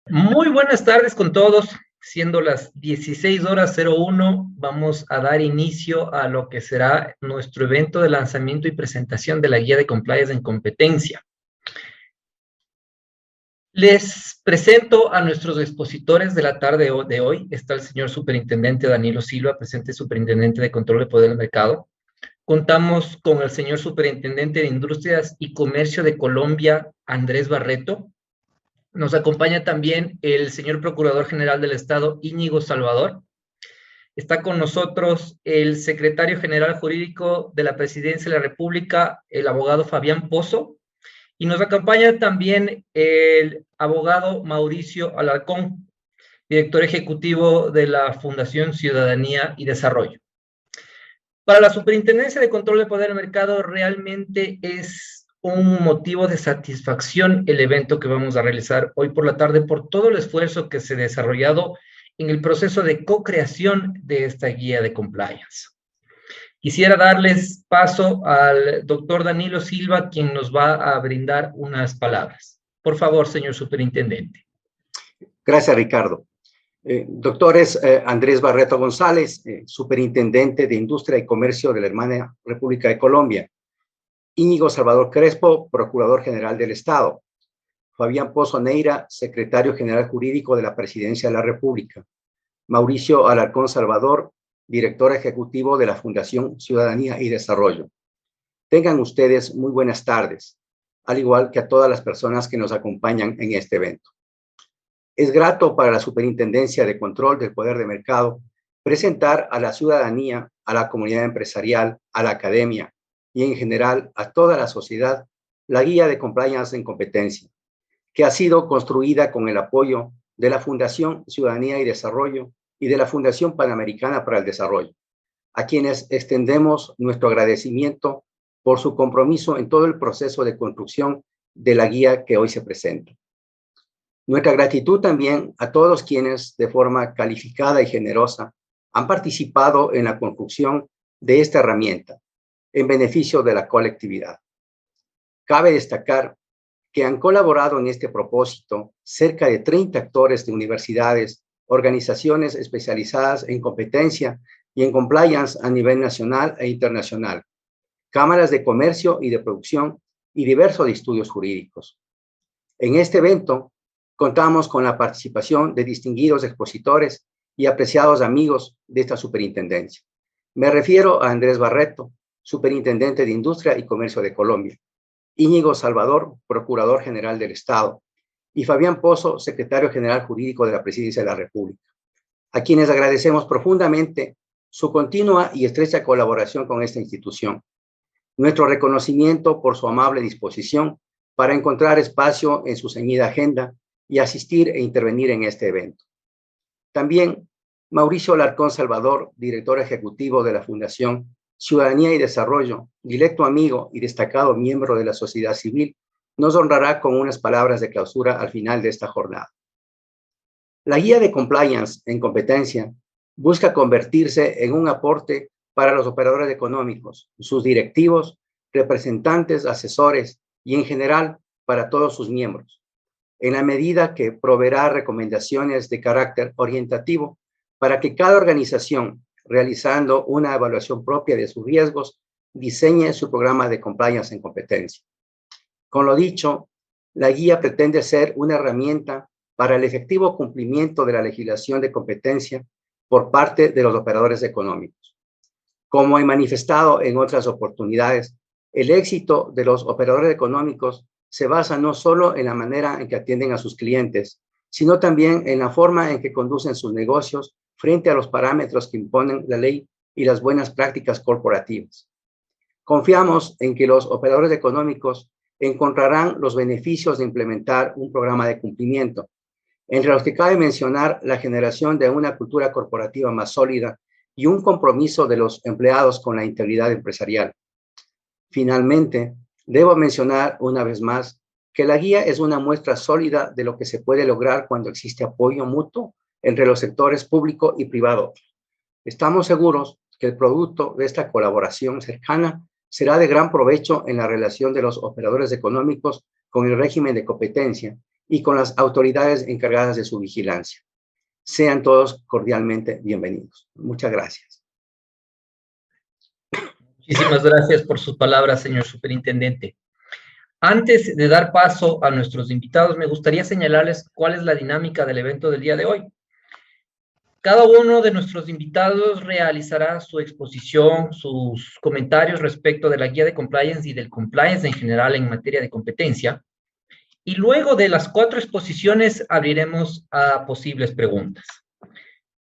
Muy buenas tardes con todos. Siendo las 16:01, vamos a dar inicio a lo que será nuestro evento de lanzamiento y presentación de la guía de compliance en competencia. Les presento a nuestros expositores de la tarde de hoy. Está el señor superintendente Danilo Silva, presente superintendente de control de poder del mercado. Contamos con el señor superintendente de Industrias y Comercio de Colombia, Andrés Barreto. Nos acompaña también el señor Procurador General del Estado, Íñigo Salvador. Está con nosotros el Secretario General Jurídico de la Presidencia de la República, el abogado Fabián Pozo. Y nos acompaña también el abogado Mauricio Alarcón, director ejecutivo de la Fundación Ciudadanía y Desarrollo. Para la Superintendencia de Control de Poder del Mercado, realmente es un motivo de satisfacción el evento que vamos a realizar hoy por la tarde por todo el esfuerzo que se ha desarrollado en el proceso de co-creación de esta guía de compliance. Quisiera darles paso al doctor Danilo Silva, quien nos va a brindar unas palabras. Por favor, señor superintendente. Gracias, Ricardo. Doctores Andrés Barreto González, superintendente de Industria y Comercio de la hermana República de Colombia. Íñigo Salvador Crespo, procurador general del Estado. Fabián Pozo Neira, secretario general jurídico de la Presidencia de la República. Mauricio Alarcón Salvador, director ejecutivo de la Fundación Ciudadanía y Desarrollo. Tengan ustedes muy buenas tardes, al igual que a todas las personas que nos acompañan en este evento. Es grato para la Superintendencia de Control del Poder de Mercado presentar a la ciudadanía, a la comunidad empresarial, a la academia y en general a toda la sociedad la guía de compliance en competencia, que ha sido construida con el apoyo de la Fundación Ciudadanía y Desarrollo y de la Fundación Panamericana para el Desarrollo, a quienes extendemos nuestro agradecimiento por su compromiso en todo el proceso de construcción de la guía que hoy se presenta. Nuestra gratitud también a todos quienes de forma calificada y generosa han participado en la construcción de esta herramienta en beneficio de la colectividad. Cabe destacar que han colaborado en este propósito cerca de 30 actores de universidades, organizaciones especializadas en competencia y en compliance a nivel nacional e internacional, cámaras de comercio y de producción y diversos estudios jurídicos. En este evento contamos con la participación de distinguidos expositores y apreciados amigos de esta superintendencia. Me refiero a Andrés Barreto, superintendente de Industria y Comercio de Colombia, Íñigo Salvador, procurador general del Estado, y Fabián Pozo, secretario general jurídico de la Presidencia de la República, a quienes agradecemos profundamente su continua y estrecha colaboración con esta institución. Nuestro reconocimiento por su amable disposición para encontrar espacio en su ceñida agenda y asistir e intervenir en este evento. También Mauricio Alarcón Salvador, director ejecutivo de la Fundación Ciudadanía y Desarrollo, directo amigo y destacado miembro de la sociedad civil, nos honrará con unas palabras de clausura al final de esta jornada. La guía de compliance en competencia busca convertirse en un aporte para los operadores económicos, sus directivos, representantes, asesores y en general para todos sus miembros, en la medida que proveerá recomendaciones de carácter orientativo para que cada organización, realizando una evaluación propia de sus riesgos, diseñe su programa de compliance en competencia. Con lo dicho, la guía pretende ser una herramienta para el efectivo cumplimiento de la legislación de competencia por parte de los operadores económicos. Como he manifestado en otras oportunidades, el éxito de los operadores económicos se basa no solo en la manera en que atienden a sus clientes, sino también en la forma en que conducen sus negocios frente a los parámetros que imponen la ley y las buenas prácticas corporativas. Confiamos en que los operadores económicos encontrarán los beneficios de implementar un programa de cumplimiento, entre los que cabe mencionar la generación de una cultura corporativa más sólida y un compromiso de los empleados con la integridad empresarial. Finalmente, debo mencionar una vez más que la guía es una muestra sólida de lo que se puede lograr cuando existe apoyo mutuo entre los sectores público y privado. Estamos seguros que el producto de esta colaboración cercana será de gran provecho en la relación de los operadores económicos con el régimen de competencia y con las autoridades encargadas de su vigilancia. Sean todos cordialmente bienvenidos. Muchas gracias. Muchísimas gracias por sus palabras, señor superintendente. Antes de dar paso a nuestros invitados, me gustaría señalarles cuál es la dinámica del evento del día de hoy. Cada uno de nuestros invitados realizará su exposición, sus comentarios respecto de la guía de compliance y del compliance en general en materia de competencia. Y luego de las 4 exposiciones abriremos a posibles preguntas.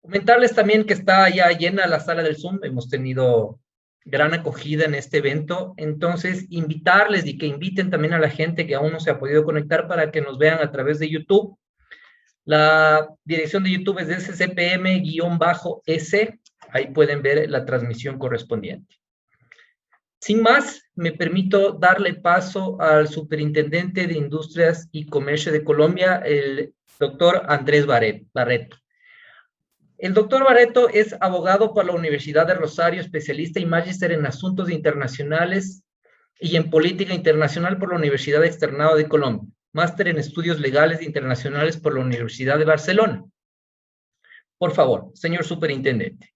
Comentarles también que está ya llena la sala del Zoom. Hemos tenido gran acogida en este evento. Entonces, invitarles y que inviten también a la gente que aún no se ha podido conectar para que nos vean a través de YouTube. La dirección de YouTube es de SCPM-S. Ahí pueden ver la transmisión correspondiente. Sin más, me permito darle paso al Superintendente de Industrias y Comercio de Colombia, el doctor Andrés Barreto. El doctor Barreto es abogado por la Universidad de Rosario, especialista y magíster en asuntos internacionales y en política internacional por la Universidad Externado de Colombia, máster en estudios legales internacionales por la Universidad de Barcelona. Por favor, señor superintendente.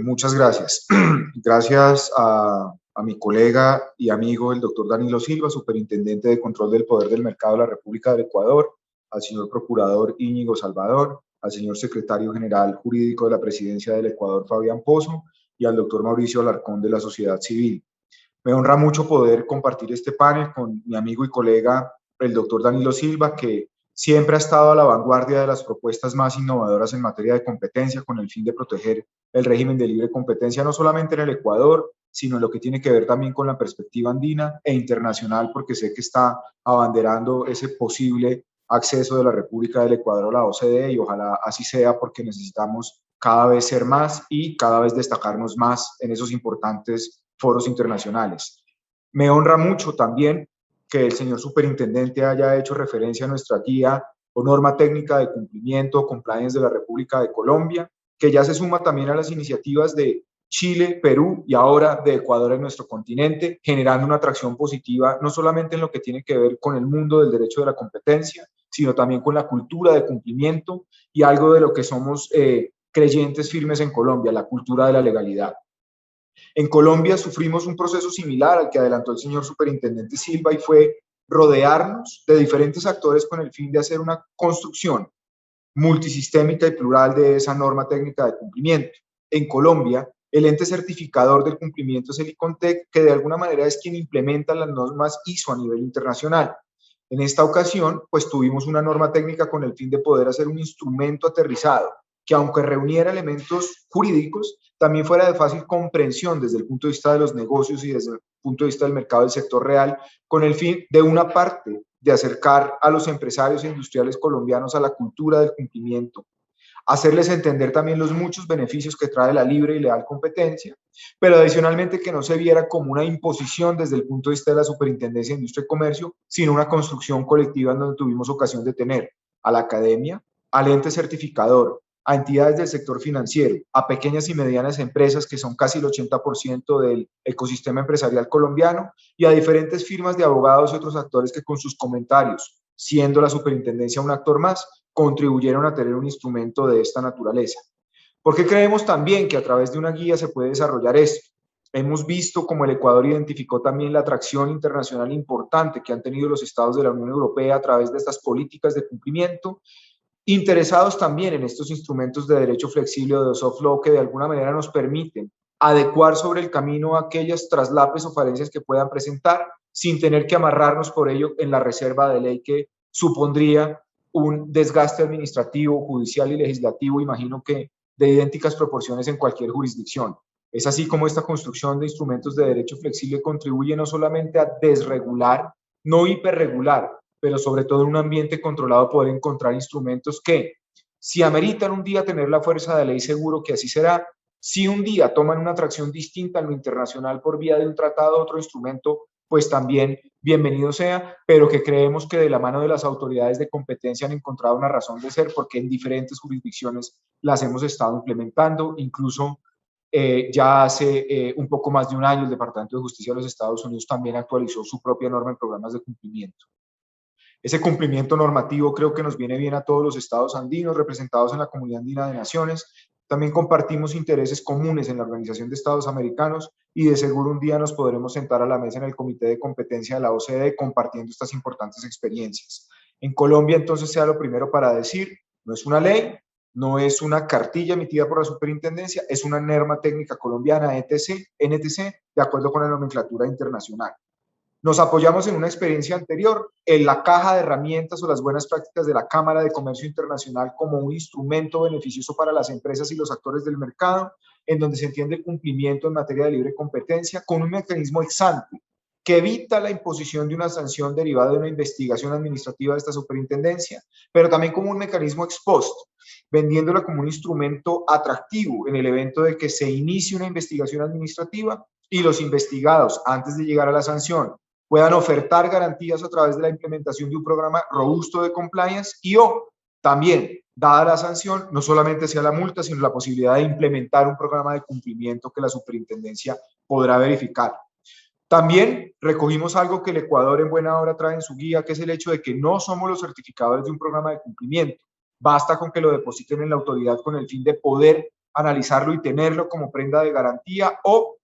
Muchas gracias. Gracias a mi colega y amigo, el doctor Danilo Silva, superintendente de control del poder del mercado de la República del Ecuador, al señor procurador Íñigo Salvador, al señor secretario general jurídico de la Presidencia del Ecuador, Fabián Pozo, y al doctor Mauricio Alarcón de la sociedad civil. Me honra mucho poder compartir este panel con mi amigo y colega, el doctor Danilo Silva, que siempre ha estado a la vanguardia de las propuestas más innovadoras en materia de competencia con el fin de proteger el régimen de libre competencia, no solamente en el Ecuador, sino en lo que tiene que ver también con la perspectiva andina e internacional, porque sé que está abanderando ese posible acceso de la República del Ecuador a la OCDE, y ojalá así sea, porque necesitamos cada vez ser más y cada vez destacarnos más en esos importantes foros internacionales. Me honra mucho también que el señor superintendente haya hecho referencia a nuestra guía o norma técnica de cumplimiento o compliance de la República de Colombia, que ya se suma también a las iniciativas de Chile, Perú y ahora de Ecuador en nuestro continente, generando una atracción positiva no solamente en lo que tiene que ver con el mundo del derecho de la competencia, sino también con la cultura de cumplimiento y algo de lo que somos creyentes firmes en Colombia, la cultura de la legalidad. En Colombia sufrimos un proceso similar al que adelantó el señor superintendente Silva, y fue rodearnos de diferentes actores con el fin de hacer una construcción multisistémica y plural de esa norma técnica de cumplimiento. En Colombia, el ente certificador del cumplimiento es el ICONTEC, que de alguna manera es quien implementa las normas ISO a nivel internacional. En esta ocasión, pues tuvimos una norma técnica con el fin de poder hacer un instrumento aterrizado, que aunque reuniera elementos jurídicos, también fuera de fácil comprensión desde el punto de vista de los negocios y desde el punto de vista del mercado del sector real, con el fin de una parte de acercar a los empresarios e industriales colombianos a la cultura del cumplimiento, hacerles entender también los muchos beneficios que trae la libre y leal competencia, pero adicionalmente que no se viera como una imposición desde el punto de vista de la Superintendencia de Industria y Comercio, sino una construcción colectiva en donde tuvimos ocasión de tener a la academia, al ente certificador, a entidades del sector financiero, a pequeñas y medianas empresas, que son casi el 80% del ecosistema empresarial colombiano, y a diferentes firmas de abogados y otros actores que con sus comentarios, siendo la superintendencia un actor más, contribuyeron a tener un instrumento de esta naturaleza. Porque creemos también que a través de una guía se puede desarrollar esto. Hemos visto cómo el Ecuador identificó también la atracción internacional importante que han tenido los estados de la Unión Europea a través de estas políticas de cumplimiento, interesados también en estos instrumentos de derecho flexible o de soft law que de alguna manera nos permiten adecuar sobre el camino aquellas traslapes o falencias que puedan presentar sin tener que amarrarnos por ello en la reserva de ley que supondría un desgaste administrativo, judicial y legislativo, imagino que de idénticas proporciones en cualquier jurisdicción. Es así como esta construcción de instrumentos de derecho flexible contribuye no solamente a desregular, no hiperregular, pero sobre todo en un ambiente controlado poder encontrar instrumentos que, si ameritan un día tener la fuerza de ley, seguro que así será. Si un día toman una atracción distinta en lo internacional por vía de un tratado o otro instrumento, pues también bienvenido sea, pero que creemos que de la mano de las autoridades de competencia han encontrado una razón de ser, porque en diferentes jurisdicciones las hemos estado implementando. Incluso ya hace un poco más de un año el Departamento de Justicia de los Estados Unidos también actualizó su propia norma en programas de cumplimiento. Ese cumplimiento normativo creo que nos viene bien a todos los estados andinos representados en la Comunidad Andina de Naciones. También compartimos intereses comunes en la Organización de Estados Americanos y de seguro un día nos podremos sentar a la mesa en el Comité de Competencia de la OCDE compartiendo estas importantes experiencias. En Colombia, entonces, sea lo primero para decir, no es una ley, no es una cartilla emitida por la superintendencia, es una norma técnica colombiana NTC, de acuerdo con la nomenclatura internacional. Nos apoyamos en una experiencia anterior, en la caja de herramientas o las buenas prácticas de la Cámara de Comercio Internacional como un instrumento beneficioso para las empresas y los actores del mercado, en donde se entiende el cumplimiento en materia de libre competencia con un mecanismo ex ante que evita la imposición de una sanción derivada de una investigación administrativa de esta superintendencia, pero también como un mecanismo ex post, vendiéndola como un instrumento atractivo en el evento de que se inicie una investigación administrativa y los investigados, antes de llegar a la sanción, puedan ofertar garantías a través de la implementación de un programa robusto de compliance y o también, dada la sanción, no solamente sea la multa, sino la posibilidad de implementar un programa de cumplimiento que la superintendencia podrá verificar. También recogimos algo que el Ecuador en buena hora trae en su guía, que es el hecho de que no somos los certificadores de un programa de cumplimiento. Basta con que lo depositen en la autoridad con el fin de poder analizarlo y tenerlo como prenda de garantía o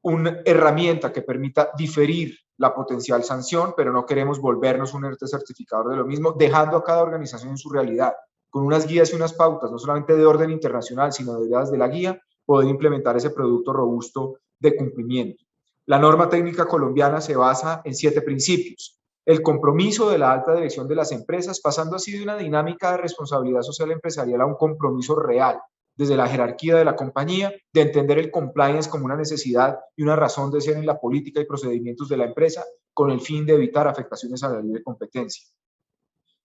una herramienta que permita diferir la potencial sanción, pero no queremos volvernos un ente certificador de lo mismo, dejando a cada organización en su realidad, con unas guías y unas pautas, no solamente de orden internacional, sino de guías de la guía, poder implementar ese producto robusto de cumplimiento. La norma técnica colombiana se basa en 7 principios. El compromiso de la alta dirección de las empresas, pasando así de una dinámica de responsabilidad social empresarial a un compromiso real, desde la jerarquía de la compañía, de entender el compliance como una necesidad y una razón de ser en la política y procedimientos de la empresa, con el fin de evitar afectaciones a la libre competencia.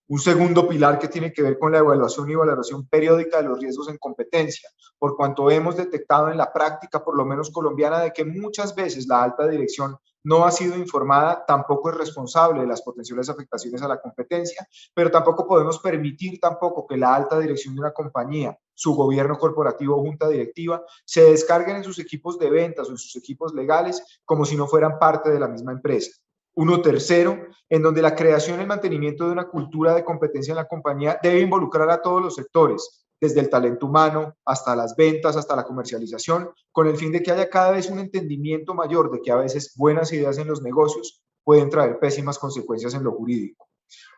Un segundo pilar que tiene que ver con la evaluación y valoración periódica de los riesgos en competencia, por cuanto hemos detectado en la práctica, por lo menos colombiana, de que muchas veces la alta dirección no ha sido informada, tampoco es responsable de las potenciales afectaciones a la competencia, pero tampoco podemos permitir tampoco que la alta dirección de una compañía, su gobierno corporativo o junta directiva, se descarguen en sus equipos de ventas o en sus equipos legales como si no fueran parte de la misma empresa. Uno tercero, en donde la creación y el mantenimiento de una cultura de competencia en la compañía debe involucrar a todos los sectores, desde el talento humano hasta las ventas, hasta la comercialización, con el fin de que haya cada vez un entendimiento mayor de que a veces buenas ideas en los negocios pueden traer pésimas consecuencias en lo jurídico.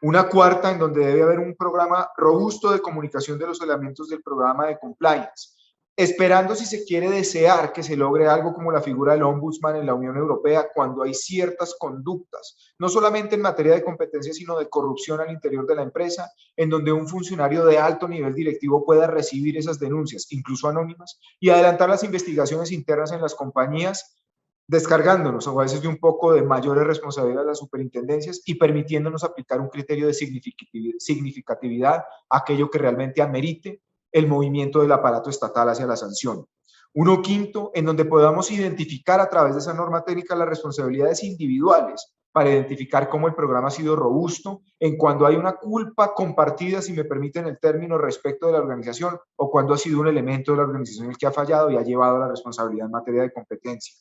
Una cuarta, en donde debe haber un programa robusto de comunicación de los elementos del programa de compliance, esperando, si se quiere, desear que se logre algo como la figura del ombudsman en la Unión Europea cuando hay ciertas conductas, no solamente en materia de competencia, sino de corrupción al interior de la empresa, en donde un funcionario de alto nivel directivo pueda recibir esas denuncias, incluso anónimas, y adelantar las investigaciones internas en las compañías, descargándonos a veces de un poco de mayores responsabilidades de las superintendencias y permitiéndonos aplicar un criterio de significatividad a aquello que realmente amerite el movimiento del aparato estatal hacia la sanción. Uno quinto, en donde podamos identificar a través de esa norma técnica las responsabilidades individuales para identificar cómo el programa ha sido robusto en cuando hay una culpa compartida, si me permiten el término, respecto de la organización o cuando ha sido un elemento de la organización el que ha fallado y ha llevado a la responsabilidad en materia de competencia.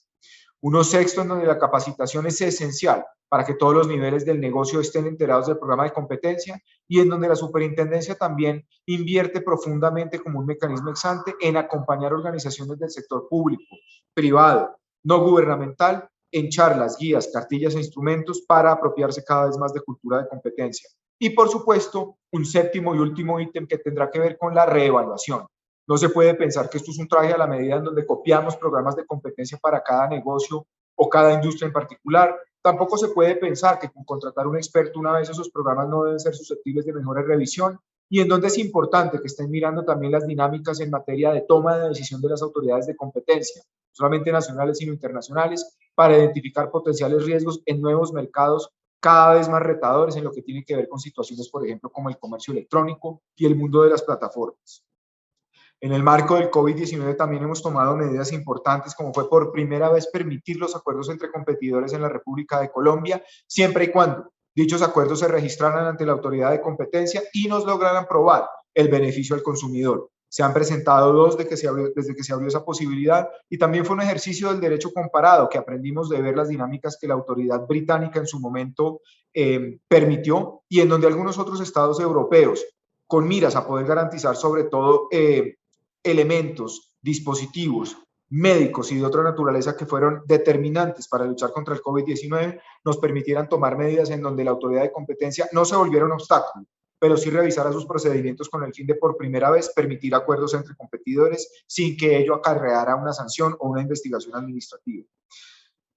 Uno sexto, en donde la capacitación es esencial para que todos los niveles del negocio estén enterados del programa de competencia y en donde la superintendencia también invierte profundamente como un mecanismo ex ante en acompañar organizaciones del sector público, privado, no gubernamental, en charlas, guías, cartillas e instrumentos para apropiarse cada vez más de cultura de competencia. Y por supuesto, un séptimo y último ítem que tendrá que ver con la reevaluación. No se puede pensar que esto es un traje a la medida en donde copiamos programas de competencia para cada negocio o cada industria en particular. Tampoco se puede pensar que con contratar un experto una vez esos programas no deben ser susceptibles de mejor revisión y en donde es importante que estén mirando también las dinámicas en materia de toma de decisión de las autoridades de competencia, no solamente nacionales sino internacionales, para identificar potenciales riesgos en nuevos mercados cada vez más retadores en lo que tiene que ver con situaciones, por ejemplo, como el comercio electrónico y el mundo de las plataformas. En el marco del COVID-19 también hemos tomado medidas importantes, como fue por primera vez permitir los acuerdos entre competidores en la República de Colombia, siempre y cuando dichos acuerdos se registraran ante la autoridad de competencia y nos lograran probar el beneficio al consumidor. Se han presentado dos desde que se abrió esa posibilidad, y también fue un ejercicio del derecho comparado, que aprendimos de ver las dinámicas que la autoridad británica en su momento permitió, y en donde algunos otros estados europeos, con miras a poder garantizar sobre todo elementos, dispositivos médicos y de otra naturaleza que fueron determinantes para luchar contra el COVID-19, nos permitieran tomar medidas en donde la autoridad de competencia no se volviera un obstáculo, pero sí revisara sus procedimientos con el fin de por primera vez permitir acuerdos entre competidores sin que ello acarreara una sanción o una investigación administrativa.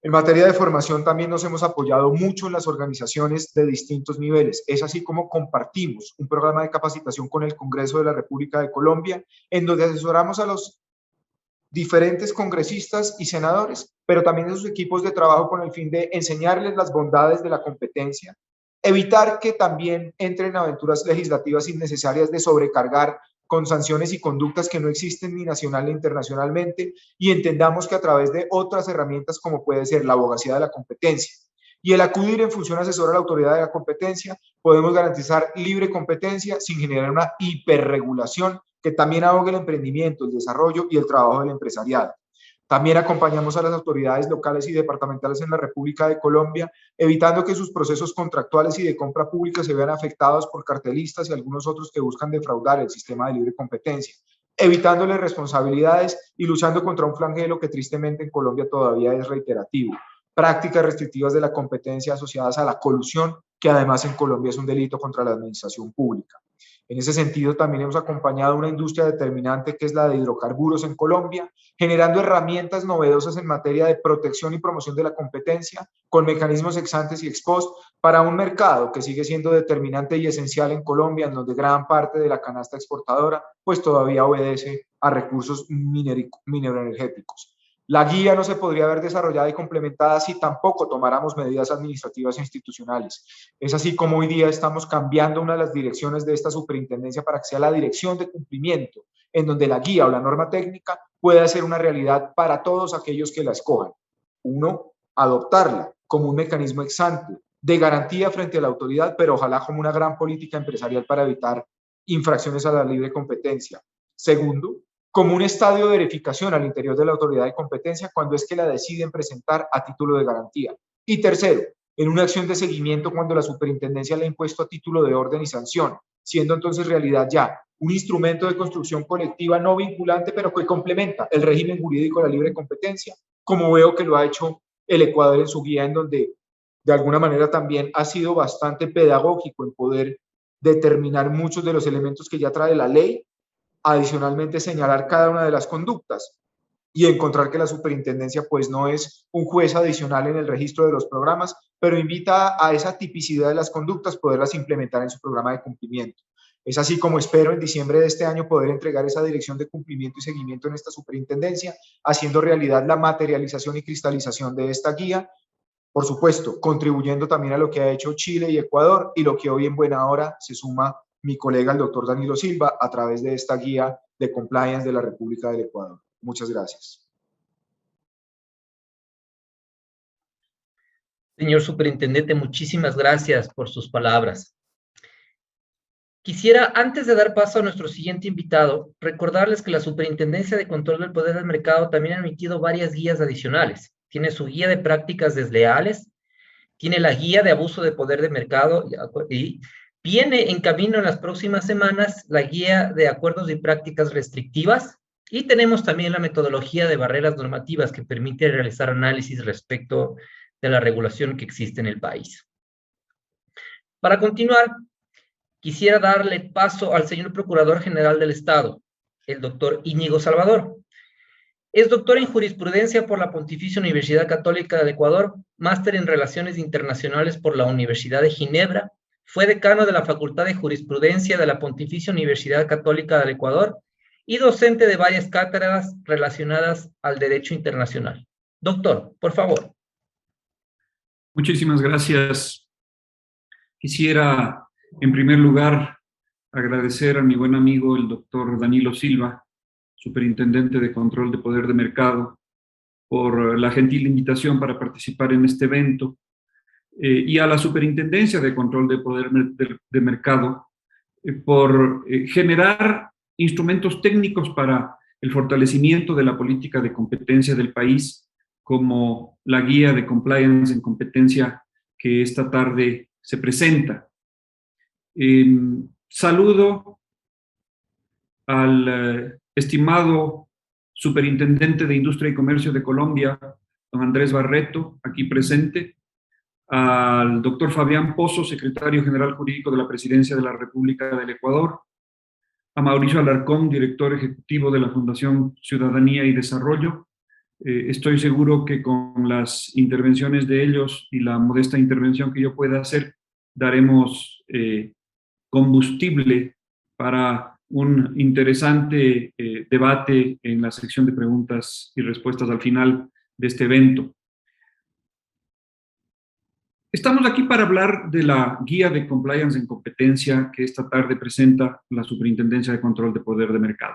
En materia de formación también nos hemos apoyado mucho en las organizaciones de distintos niveles. Es así como compartimos un programa de capacitación con el Congreso de la República de Colombia, en donde asesoramos a los diferentes congresistas y senadores, pero también a sus equipos de trabajo con el fin de enseñarles las bondades de la competencia, evitar que también entren en aventuras legislativas innecesarias de sobrecargar con sanciones y conductas que no existen ni nacional ni internacionalmente, y entendamos que a través de otras herramientas como puede ser la abogacía de la competencia y el acudir en función asesora a la autoridad de la competencia, podemos garantizar libre competencia sin generar una hiperregulación que también ahogue el emprendimiento, el desarrollo y el trabajo del empresariado. También acompañamos a las autoridades locales y departamentales en la República de Colombia, evitando que sus procesos contractuales y de compra pública se vean afectados por cartelistas y algunos otros que buscan defraudar el sistema de libre competencia, evitándole responsabilidades y luchando contra un flagelo que tristemente en Colombia todavía es reiterativo: prácticas restrictivas de la competencia asociadas a la colusión, que además en Colombia es un delito contra la administración pública. En ese sentido, también hemos acompañado a una industria determinante que es la de hidrocarburos en Colombia, generando herramientas novedosas en materia de protección y promoción de la competencia, con mecanismos ex ante y ex post, para un mercado que sigue siendo determinante y esencial en Colombia, en donde gran parte de la canasta exportadora pues todavía obedece a recursos mineroenergéticos. La guía no se podría haber desarrollado y complementada si tampoco tomáramos medidas administrativas e institucionales. Es así como hoy día estamos cambiando una de las direcciones de esta superintendencia para que sea la dirección de cumplimiento, en donde la guía o la norma técnica pueda ser una realidad para todos aquellos que la escojan. Uno, adoptarla como un mecanismo ex ante de garantía frente a la autoridad, pero ojalá como una gran política empresarial para evitar infracciones a la libre competencia. Segundo, como un estadio de verificación al interior de la autoridad de competencia cuando es que la deciden presentar a título de garantía. Y tercero, en una acción de seguimiento cuando la superintendencia le ha impuesto a título de orden y sanción, siendo entonces realidad ya un instrumento de construcción colectiva no vinculante, pero que complementa el régimen jurídico de la libre competencia, como veo que lo ha hecho el Ecuador en su guía, en donde de alguna manera también ha sido bastante pedagógico en poder determinar muchos de los elementos que ya trae la ley, adicionalmente señalar cada una de las conductas y encontrar que la superintendencia pues no es un juez adicional en el registro de los programas, pero invita a esa tipicidad de las conductas poderlas implementar en su programa de cumplimiento. Es así como espero en diciembre de este año poder entregar esa dirección de cumplimiento y seguimiento en esta superintendencia, haciendo realidad la materialización y cristalización de esta guía, por supuesto, contribuyendo también a lo que ha hecho Chile y Ecuador y lo que hoy en buena hora se suma mi colega el doctor Danilo Silva a través de esta guía de compliance de la República del Ecuador. Muchas gracias. Señor Superintendente, muchísimas gracias por sus palabras. Quisiera, antes de dar paso a nuestro siguiente invitado, recordarles que la Superintendencia de Control del Poder del Mercado también ha emitido varias guías adicionales. Tiene su guía de prácticas desleales, tiene la guía de abuso de poder de mercado y viene en camino en las próximas semanas la guía de acuerdos y prácticas restrictivas, y tenemos también la metodología de barreras normativas que permite realizar análisis respecto de la regulación que existe en el país. Para continuar, quisiera darle paso al señor Procurador General del Estado, el doctor Íñigo Salvador. Es doctor en jurisprudencia por la Pontificia Universidad Católica del Ecuador, máster en Relaciones Internacionales por la Universidad de Ginebra, fue decano de la Facultad de Jurisprudencia de la Pontificia Universidad Católica del Ecuador y docente de varias cátedras relacionadas al derecho internacional. Doctor, por favor. Muchísimas gracias. Quisiera, en primer lugar, agradecer a mi buen amigo, el doctor Danilo Silva, Superintendente de Control de Poder de Mercado, por la gentil invitación para participar en este evento, y a la Superintendencia de Control de Poder de Mercado por generar instrumentos técnicos para el fortalecimiento de la política de competencia del país, como la guía de compliance en competencia que esta tarde se presenta. Saludo al estimado Superintendente de Industria y Comercio de Colombia, don Andrés Barreto, aquí presente, al doctor Fabián Pozo, Secretario General Jurídico de la Presidencia de la República del Ecuador, a Mauricio Alarcón, Director Ejecutivo de la Fundación Ciudadanía y Desarrollo. Estoy seguro que con las intervenciones de ellos y la modesta intervención que yo pueda hacer, daremos combustible para un interesante debate en la sección de preguntas y respuestas al final de este evento. Estamos aquí para hablar de la guía de compliance en competencia que esta tarde presenta la Superintendencia de Control de Poder de Mercado.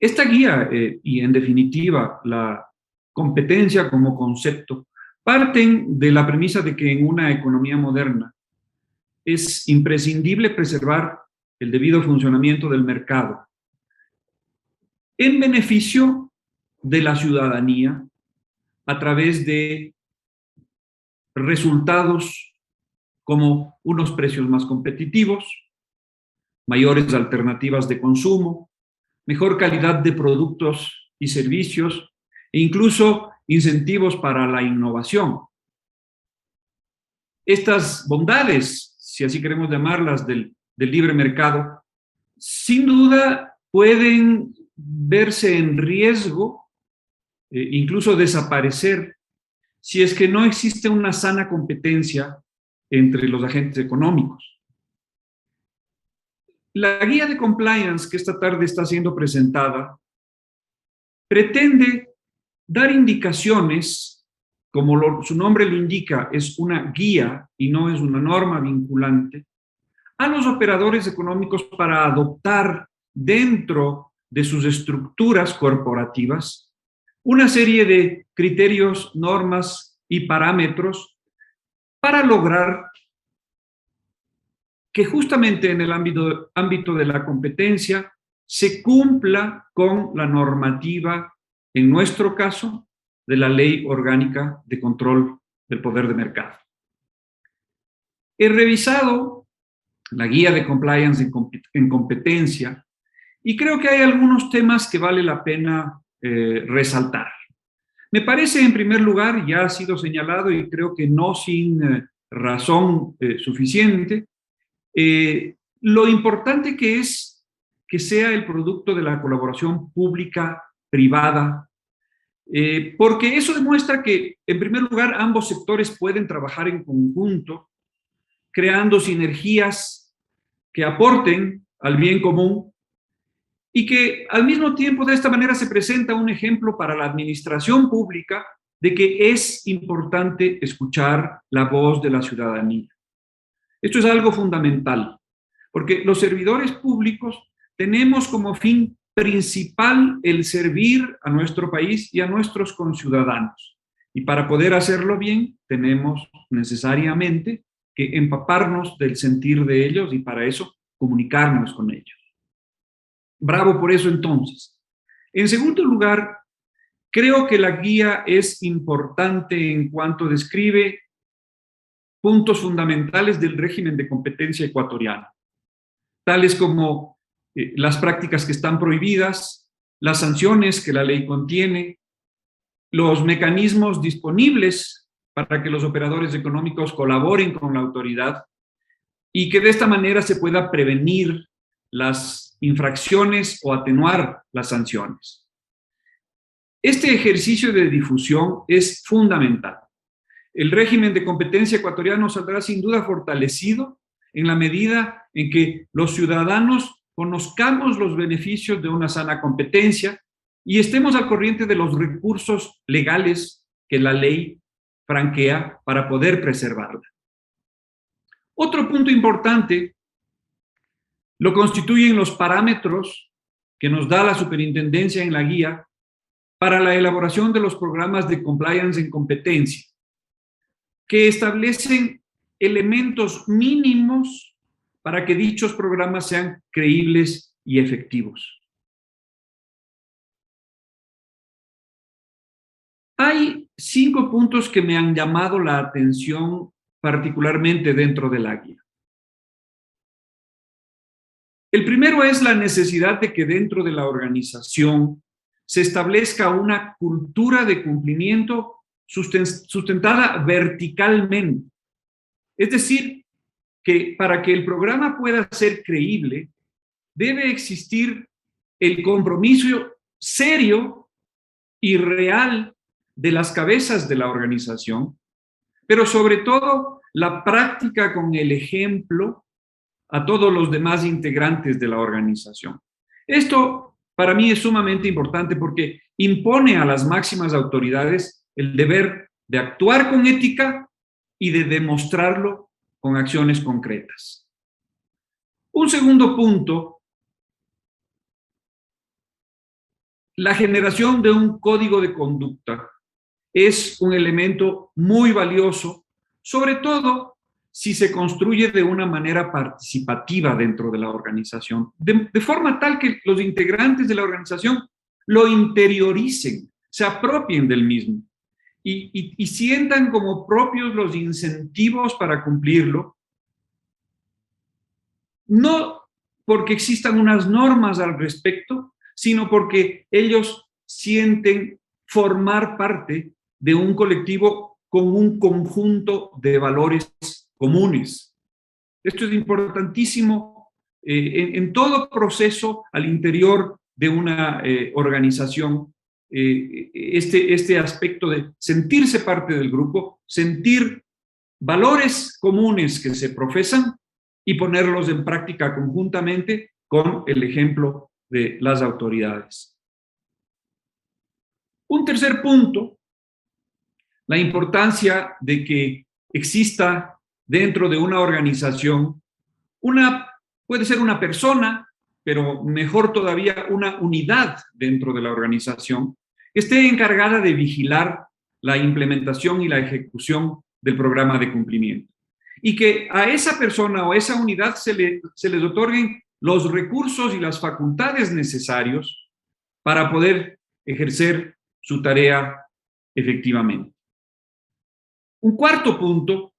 Esta guía y en definitiva la competencia como concepto parten de la premisa de que en una economía moderna es imprescindible preservar el debido funcionamiento del mercado en beneficio de la ciudadanía a través de resultados como unos precios más competitivos, mayores alternativas de consumo, mejor calidad de productos y servicios e incluso incentivos para la innovación. Estas bondades, si así queremos llamarlas, del libre mercado, sin duda pueden verse en riesgo, incluso desaparecer, si es que no existe una sana competencia entre los agentes económicos. La guía de compliance que esta tarde está siendo presentada pretende dar indicaciones, como su nombre lo indica, es una guía y no es una norma vinculante, a los operadores económicos para adoptar dentro de sus estructuras corporativas una serie de criterios, normas y parámetros para lograr que justamente en el ámbito de la competencia se cumpla con la normativa, en nuestro caso, de la Ley Orgánica de Control del Poder de Mercado. He revisado la guía de compliance en competencia y creo que hay algunos temas que vale la pena resaltar. Me parece, en primer lugar, ya ha sido señalado y creo que no sin razón suficiente, lo importante que es que sea el producto de la colaboración pública-privada, porque eso demuestra que, en primer lugar, ambos sectores pueden trabajar en conjunto, creando sinergias que aporten al bien común y que al mismo tiempo de esta manera se presenta un ejemplo para la administración pública de que es importante escuchar la voz de la ciudadanía. Esto es algo fundamental, porque los servidores públicos tenemos como fin principal el servir a nuestro país y a nuestros conciudadanos. Y para poder hacerlo bien, tenemos necesariamente que empaparnos del sentir de ellos y para eso comunicarnos con ellos. Bravo por eso entonces. En segundo lugar, creo que la guía es importante en cuanto describe puntos fundamentales del régimen de competencia ecuatoriano, tales como las prácticas que están prohibidas, las sanciones que la ley contiene, los mecanismos disponibles para que los operadores económicos colaboren con la autoridad y que de esta manera se pueda prevenir las infracciones o atenuar las sanciones. Este ejercicio de difusión es fundamental. El régimen de competencia ecuatoriano saldrá sin duda fortalecido en la medida en que los ciudadanos conozcamos los beneficios de una sana competencia y estemos al corriente de los recursos legales que la ley franquea para poder preservarla. Otro punto importante lo constituyen los parámetros que nos da la superintendencia en la guía para la elaboración de los programas de compliance en competencia, que establecen elementos mínimos para que dichos programas sean creíbles y efectivos. Hay 5 puntos que me han llamado la atención particularmente dentro de la guía. El primero es la necesidad de que dentro de la organización se establezca una cultura de cumplimiento sustentada verticalmente. Es decir, que para que el programa pueda ser creíble, debe existir el compromiso serio y real de las cabezas de la organización, pero sobre todo la práctica con el ejemplo a todos los demás integrantes de la organización. Esto para mí es sumamente importante porque impone a las máximas autoridades el deber de actuar con ética y de demostrarlo con acciones concretas. Un segundo punto, la generación de un código de conducta es un elemento muy valioso, sobre todo si se construye de una manera participativa dentro de la organización, de forma tal que los integrantes de la organización lo interioricen, se apropien del mismo y sientan como propios los incentivos para cumplirlo, no porque existan unas normas al respecto, sino porque ellos sienten formar parte de un colectivo con un conjunto de valores comunes. Esto es importantísimo en todo proceso al interior de una organización, este aspecto de sentirse parte del grupo, sentir valores comunes que se profesan y ponerlos en práctica conjuntamente con el ejemplo de las autoridades. Un tercer punto, la importancia de que exista dentro de una organización puede ser una persona, pero mejor todavía una unidad dentro de la organización, que esté encargada de vigilar la implementación y la ejecución del programa de cumplimiento. Y que a esa persona o a esa unidad se les otorguen los recursos y las facultades necesarios para poder ejercer su tarea efectivamente. Un cuarto punto,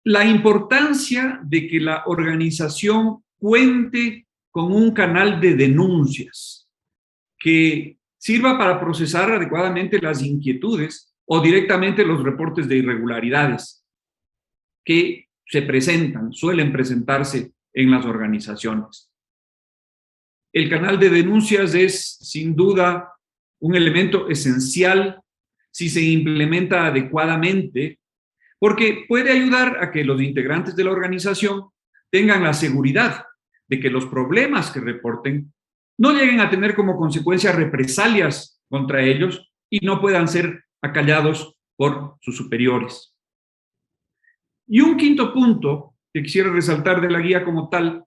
la importancia de que la organización cuente con un canal de denuncias que sirva para procesar adecuadamente las inquietudes o directamente los reportes de irregularidades que suelen presentarse en las organizaciones. El canal de denuncias es, sin duda, un elemento esencial si se implementa adecuadamente, porque puede ayudar a que los integrantes de la organización tengan la seguridad de que los problemas que reporten no lleguen a tener como consecuencia represalias contra ellos y no puedan ser acallados por sus superiores. Y un quinto punto que quisiera resaltar de la guía como tal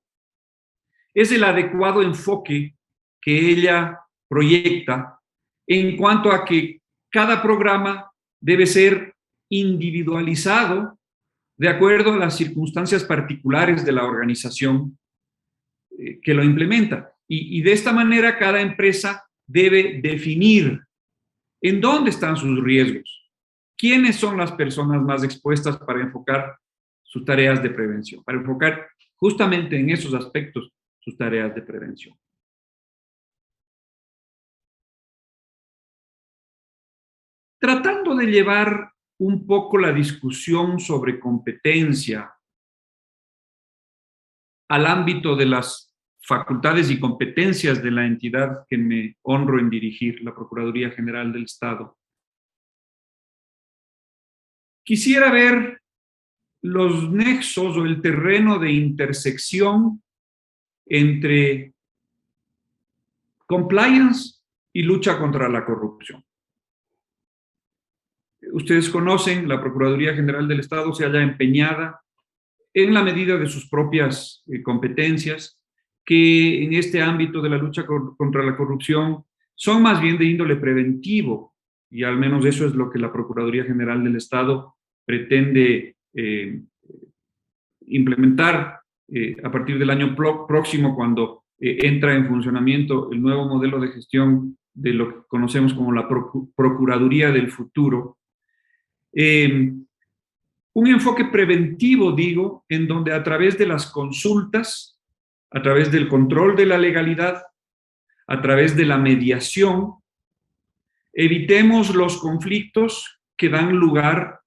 es el adecuado enfoque que ella proyecta en cuanto a que cada programa debe ser individualizado de acuerdo a las circunstancias particulares de la organización que lo implementa. Y de esta manera cada empresa debe definir en dónde están sus riesgos, quiénes son las personas más expuestas para enfocar sus tareas de prevención, para enfocar justamente en esos aspectos sus tareas de prevención. Tratando de llevar un poco la discusión sobre competencia al ámbito de las facultades y competencias de la entidad que me honro en dirigir, la Procuraduría General del Estado, quisiera ver los nexos o el terreno de intersección entre compliance y lucha contra la corrupción. Ustedes conocen, la Procuraduría General del Estado se halla empeñada en la medida de sus propias competencias, que en este ámbito de la lucha contra la corrupción son más bien de índole preventivo, y al menos eso es lo que la Procuraduría General del Estado pretende implementar a partir del año próximo, cuando entra en funcionamiento el nuevo modelo de gestión de lo que conocemos como la Procuraduría del Futuro. Un enfoque preventivo, digo, en donde a través de las consultas, a través del control de la legalidad, a través de la mediación, evitemos los conflictos que dan lugar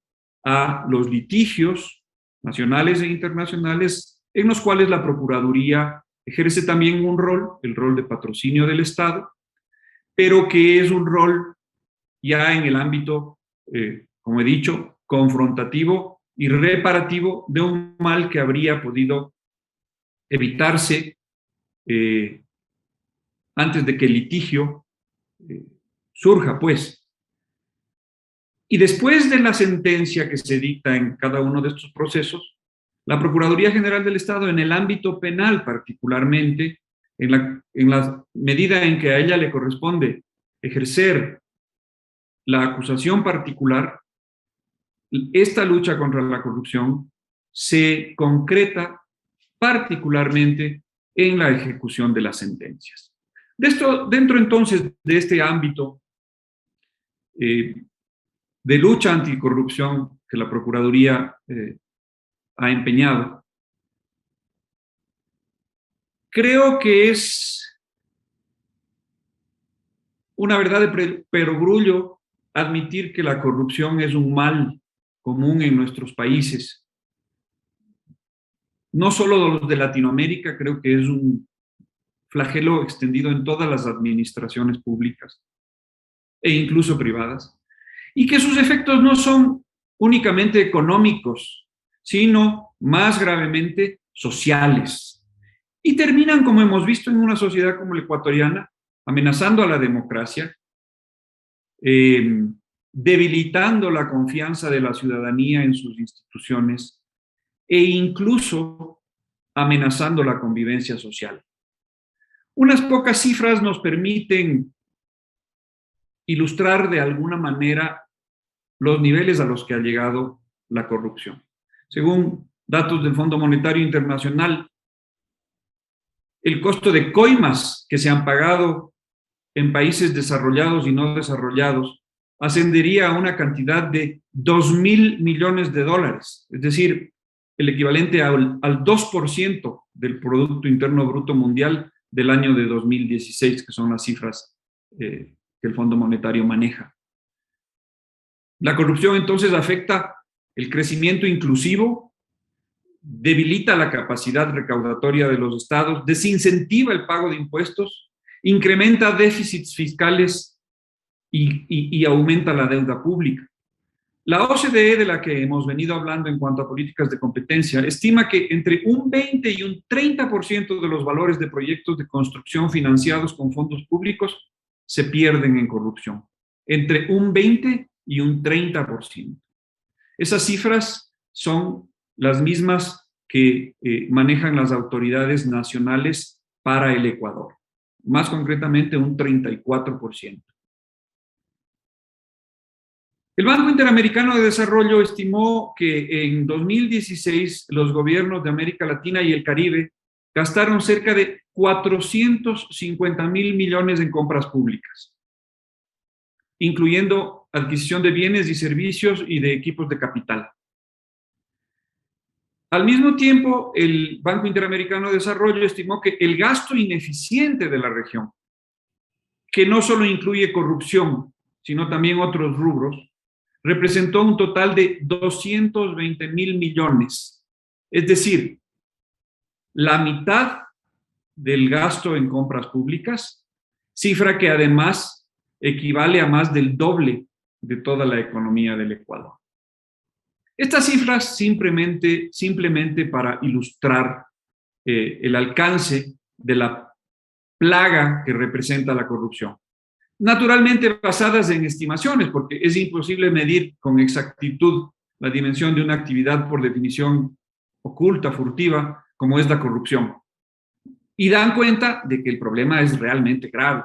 a los litigios nacionales e internacionales, en los cuales la Procuraduría ejerce también un rol, el rol de patrocinio del Estado, pero que es un rol ya en el ámbito, como he dicho, confrontativo y reparativo de un mal que habría podido evitarse antes de que el litigio surja, pues. Y después de la sentencia que se dicta en cada uno de estos procesos, la Procuraduría General del Estado, en el ámbito penal particularmente, en la medida en que a ella le corresponde ejercer la acusación particular, esta lucha contra la corrupción se concreta particularmente en la ejecución de las sentencias. Dentro entonces de este ámbito de lucha anticorrupción que la Procuraduría ha empeñado, creo que es una verdad de perogrullo admitir que la corrupción es un mal común en nuestros países. No solo los de Latinoamérica, creo que es un flagelo extendido en todas las administraciones públicas e incluso privadas, y que sus efectos no son únicamente económicos, sino más gravemente sociales. Y terminan, como hemos visto en una sociedad como la ecuatoriana, amenazando a la democracia, debilitando la confianza de la ciudadanía en sus instituciones e incluso amenazando la convivencia social. Unas pocas cifras nos permiten ilustrar de alguna manera los niveles a los que ha llegado la corrupción. Según datos del Fondo Monetario Internacional, el costo de coimas que se han pagado en países desarrollados y no desarrollados ascendería a una cantidad de 2.000 millones de dólares, es decir, el equivalente al 2% del Producto Interno Bruto Mundial del año de 2016, que son las cifras que el Fondo Monetario maneja. La corrupción entonces afecta el crecimiento inclusivo, debilita la capacidad recaudatoria de los estados, desincentiva el pago de impuestos, incrementa déficits fiscales y aumenta la deuda pública. La OCDE, de la que hemos venido hablando en cuanto a políticas de competencia, estima que entre un 20 y un 30% de los valores de proyectos de construcción financiados con fondos públicos se pierden en corrupción. Entre un 20 y un 30%. Esas cifras son las mismas que manejan las autoridades nacionales para el Ecuador. Más concretamente, un 34%. El Banco Interamericano de Desarrollo estimó que en 2016 los gobiernos de América Latina y el Caribe gastaron cerca de 450.000 millones en compras públicas, incluyendo adquisición de bienes y servicios y de equipos de capital. Al mismo tiempo, el Banco Interamericano de Desarrollo estimó que el gasto ineficiente de la región, que no solo incluye corrupción, sino también otros rubros, representó un total de 220.000 millones. Es decir, la mitad del gasto en compras públicas, cifra que además equivale a más del doble de toda la economía del Ecuador. Estas cifras simplemente para ilustrar el alcance de la plaga que representa la corrupción. Naturalmente basadas en estimaciones, porque es imposible medir con exactitud la dimensión de una actividad por definición oculta, furtiva, como es la corrupción. Y dan cuenta de que el problema es realmente grave.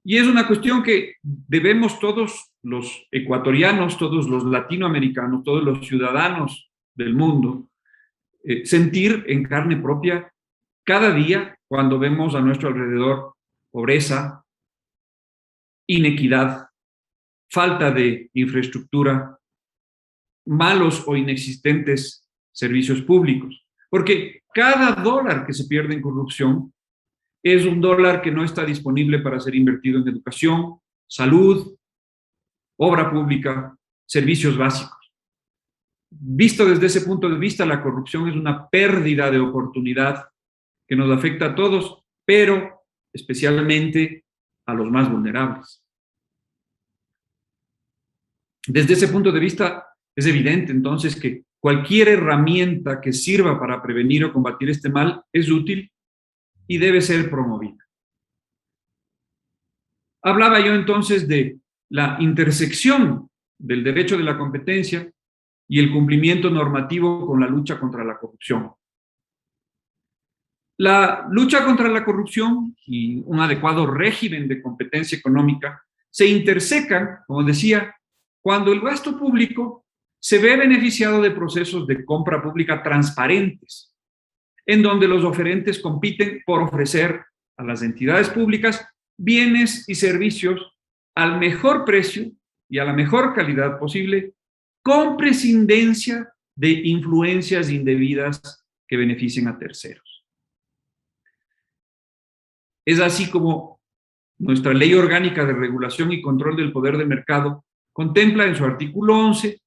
Y es una cuestión que debemos todos los ecuatorianos, todos los latinoamericanos, todos los ciudadanos del mundo, sentir en carne propia cada día cuando vemos a nuestro alrededor pobreza, inequidad, falta de infraestructura, malos o inexistentes servicios públicos. Porque cada dólar que se pierde en corrupción es un dólar que no está disponible para ser invertido en educación, salud, obra pública, servicios básicos. Visto desde ese punto de vista, la corrupción es una pérdida de oportunidad que nos afecta a todos, pero especialmente a los más vulnerables. Desde ese punto de vista, es evidente entonces que cualquier herramienta que sirva para prevenir o combatir este mal es útil y debe ser promovida. Hablaba yo entonces de la intersección del derecho de la competencia y el cumplimiento normativo con la lucha contra la corrupción. La lucha contra la corrupción y un adecuado régimen de competencia económica se intersecan, como decía, cuando el gasto público se ve beneficiado de procesos de compra pública transparentes, en donde los oferentes compiten por ofrecer a las entidades públicas bienes y servicios al mejor precio y a la mejor calidad posible, con prescindencia de influencias indebidas que beneficien a terceros. Es así como nuestra Ley Orgánica de Regulación y Control del Poder del Mercado contempla en su artículo 11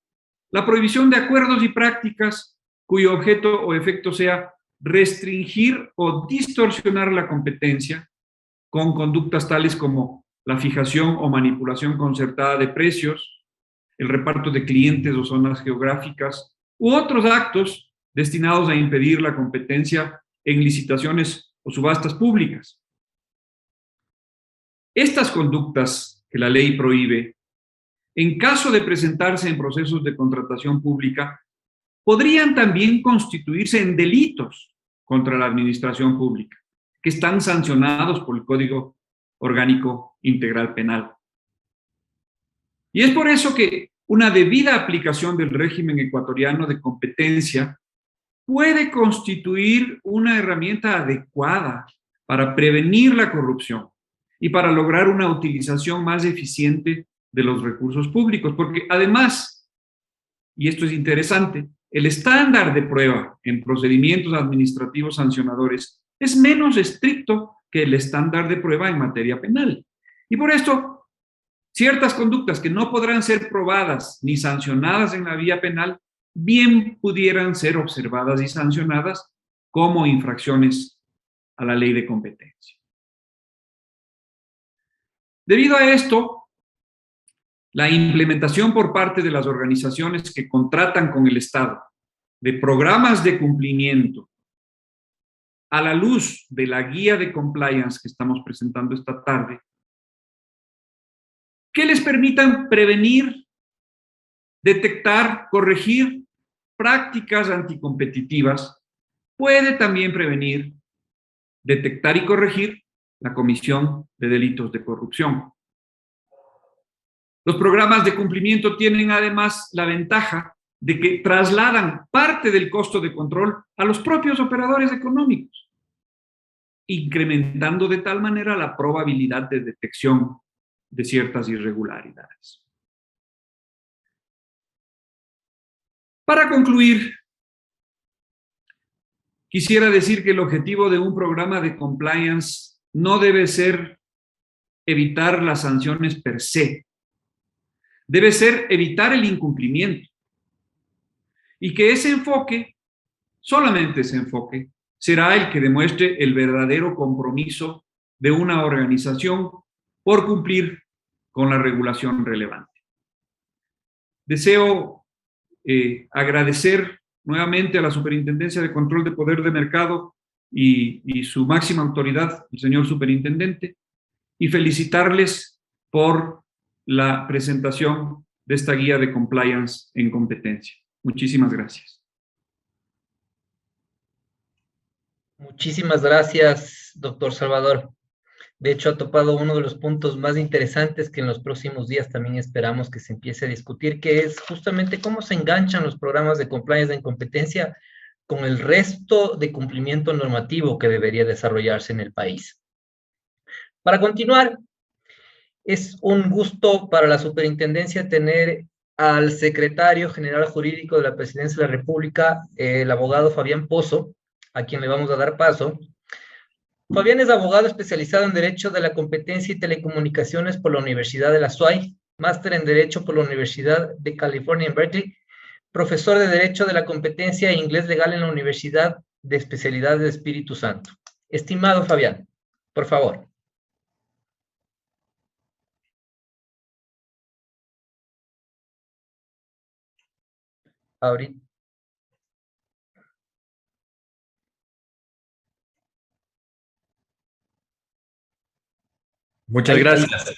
la prohibición de acuerdos y prácticas cuyo objeto o efecto sea restringir o distorsionar la competencia con conductas tales como la fijación o manipulación concertada de precios, el reparto de clientes o zonas geográficas, u otros actos destinados a impedir la competencia en licitaciones o subastas públicas. Estas conductas que la ley prohíbe, en caso de presentarse en procesos de contratación pública, podrían también constituirse en delitos contra la administración pública, que están sancionados por el Código Orgánico Integral Penal. Y es por eso que una debida aplicación del régimen ecuatoriano de competencia puede constituir una herramienta adecuada para prevenir la corrupción y para lograr una utilización más eficiente de los recursos públicos, porque además, y esto es interesante, el estándar de prueba en procedimientos administrativos sancionadores es menos estricto que el estándar de prueba en materia penal. Y por esto, ciertas conductas que no podrán ser probadas ni sancionadas en la vía penal, bien pudieran ser observadas y sancionadas como infracciones a la ley de competencia. Debido a esto, la implementación por parte de las organizaciones que contratan con el Estado de programas de cumplimiento a la luz de la guía de compliance que estamos presentando esta tarde, que les permitan prevenir, detectar, corregir prácticas anticompetitivas, puede también prevenir, detectar y corregir la comisión de delitos de corrupción. Los programas de cumplimiento tienen además la ventaja de que trasladan parte del costo de control a los propios operadores económicos, incrementando de tal manera la probabilidad de detección de ciertas irregularidades. Para concluir, quisiera decir que el objetivo de un programa de compliance no debe ser evitar las sanciones per se, debe ser evitar el incumplimiento. Y que ese enfoque, solamente ese enfoque, será el que demuestre el verdadero compromiso de una organización por cumplir con la regulación relevante. Deseo agradecer nuevamente a la Superintendencia de Control de Poder de Mercado y su máxima autoridad, el señor Superintendente, y felicitarles por la presentación de esta guía de compliance en competencia. Muchísimas gracias. Muchísimas gracias, doctor Salvador. De hecho, ha topado uno de los puntos más interesantes que en los próximos días también esperamos que se empiece a discutir, que es justamente cómo se enganchan los programas de compliance en competencia con el resto de cumplimiento normativo que debería desarrollarse en el país. Para continuar, es un gusto para la superintendencia tener al secretario general jurídico de la Presidencia de la República, el abogado Fabián Pozo, a quien le vamos a dar paso. Fabián es abogado especializado en Derecho de la Competencia y Telecomunicaciones por la Universidad de la SUAY, máster en Derecho por la Universidad de California en Berkeley, profesor de Derecho de la Competencia e Inglés Legal en la Universidad de Especialidad de Espíritu Santo. Estimado Fabián, por favor. Ahorita. Muchas gracias.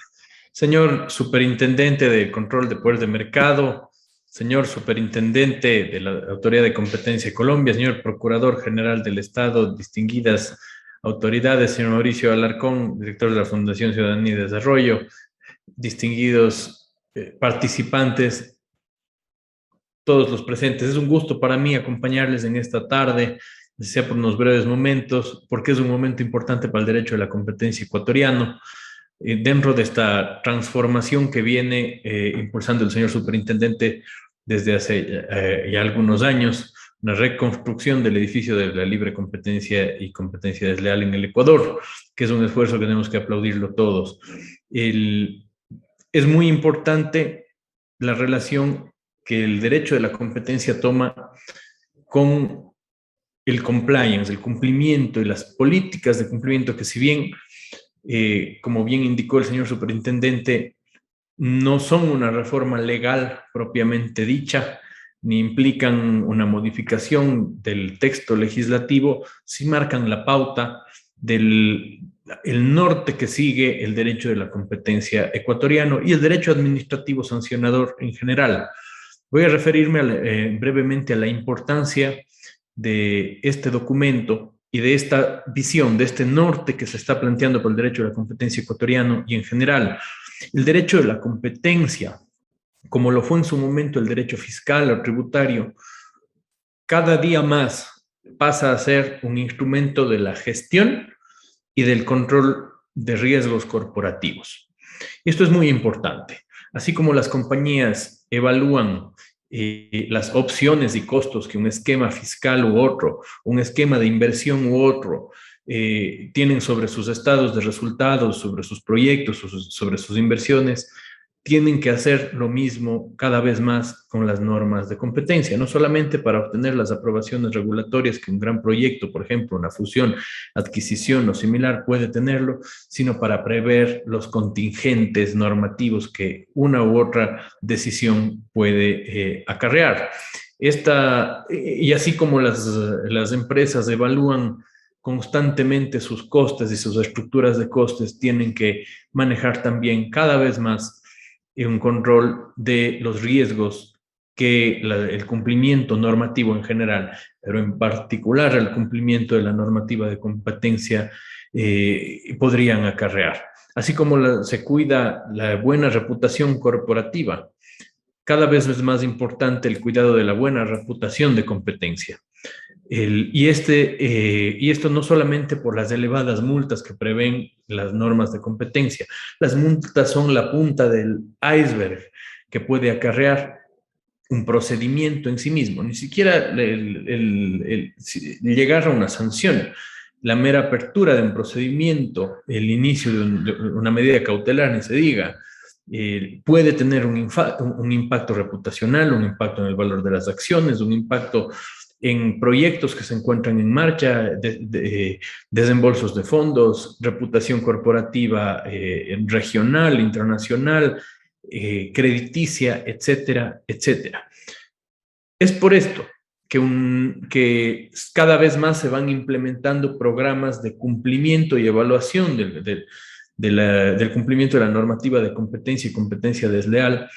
Señor Superintendente de Control de Poder de Mercado, señor Superintendente de la Autoridad de Competencia de Colombia, señor Procurador General del Estado, distinguidas autoridades, señor Mauricio Alarcón, director de la Fundación Ciudadanía y Desarrollo, distinguidos participantes, todos los presentes. Es un gusto para mí acompañarles en esta tarde, sea por unos breves momentos, porque es un momento importante para el derecho de la competencia ecuatoriano. Dentro de esta transformación que viene impulsando el señor superintendente desde hace ya algunos años, una reconstrucción del edificio de la libre competencia y competencia desleal en el Ecuador, que es un esfuerzo que tenemos que aplaudirlo todos. Es muy importante la relación que el derecho de la competencia toma con el compliance, el cumplimiento y las políticas de cumplimiento que, si bien como bien indicó el señor superintendente, no son una reforma legal propiamente dicha, ni implican una modificación del texto legislativo, sí marcan la pauta del el norte que sigue el derecho de la competencia ecuatoriano y el derecho administrativo sancionador en general. Voy a referirme brevemente a la importancia de este documento y de esta visión, de este norte que se está planteando por el derecho de la competencia ecuatoriano y en general. El derecho de la competencia, como lo fue en su momento el derecho fiscal o tributario, cada día más pasa a ser un instrumento de la gestión y del control de riesgos corporativos. Esto es muy importante. Así como las compañías evalúan las opciones y costos que un esquema fiscal u otro, un esquema de inversión u otro, tienen sobre sus estados de resultados, sobre sus proyectos, sobre sus inversiones, tienen que hacer lo mismo cada vez más con las normas de competencia, no solamente para obtener las aprobaciones regulatorias que un gran proyecto, por ejemplo, una fusión, adquisición o similar puede tenerlo, sino para prever los contingentes normativos que una u otra decisión puede acarrear. Y así como las empresas evalúan constantemente sus costes y sus estructuras de costes, tienen que manejar también cada vez más un control de los riesgos que el cumplimiento normativo en general, pero en particular el cumplimiento de la normativa de competencia podrían acarrear. Así como se cuida la buena reputación corporativa, cada vez es más importante el cuidado de la buena reputación de competencia. Y esto no solamente por las elevadas multas que prevén las normas de competencia. Las multas son la punta del iceberg que puede acarrear un procedimiento en sí mismo, ni siquiera llegar a una sanción. La mera apertura de un procedimiento, el inicio de una medida cautelar, ni se diga, puede tener un impacto reputacional, un impacto en el valor de las acciones, un impacto en proyectos que se encuentran en marcha, desembolsos de fondos, reputación corporativa regional, internacional, crediticia, etcétera, etcétera. Es por esto que cada vez más se van implementando programas de cumplimiento y evaluación del cumplimiento de la normativa de competencia y competencia desleal,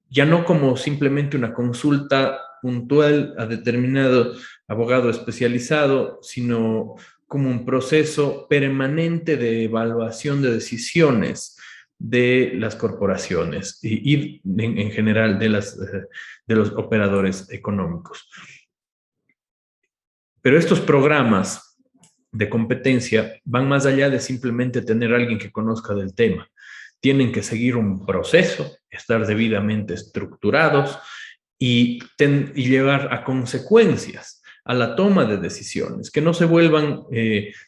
ya no como simplemente una consulta puntual a determinado abogado especializado, sino como un proceso permanente de evaluación de decisiones de las corporaciones y en general de los operadores económicos. Pero estos programas de competencia van más allá de simplemente tener a alguien que conozca del tema. Tienen que seguir un proceso, estar debidamente estructurados y llevar a consecuencias a la toma de decisiones, que no se vuelvan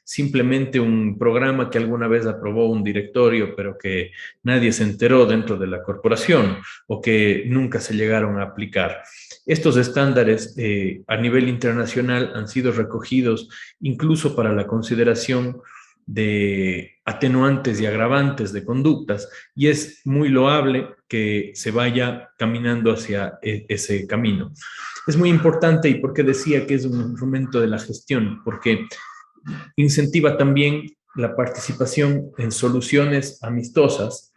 simplemente un programa que alguna vez aprobó un directorio, pero que nadie se enteró dentro de la corporación o que nunca se llegaron a aplicar. Estos estándares a nivel internacional han sido recogidos incluso para la consideración de atenuantes y agravantes de conductas, y es muy loable que se vaya caminando hacia ese camino. Es muy importante, y porque decía que es un instrumento de la gestión, porque incentiva también la participación en soluciones amistosas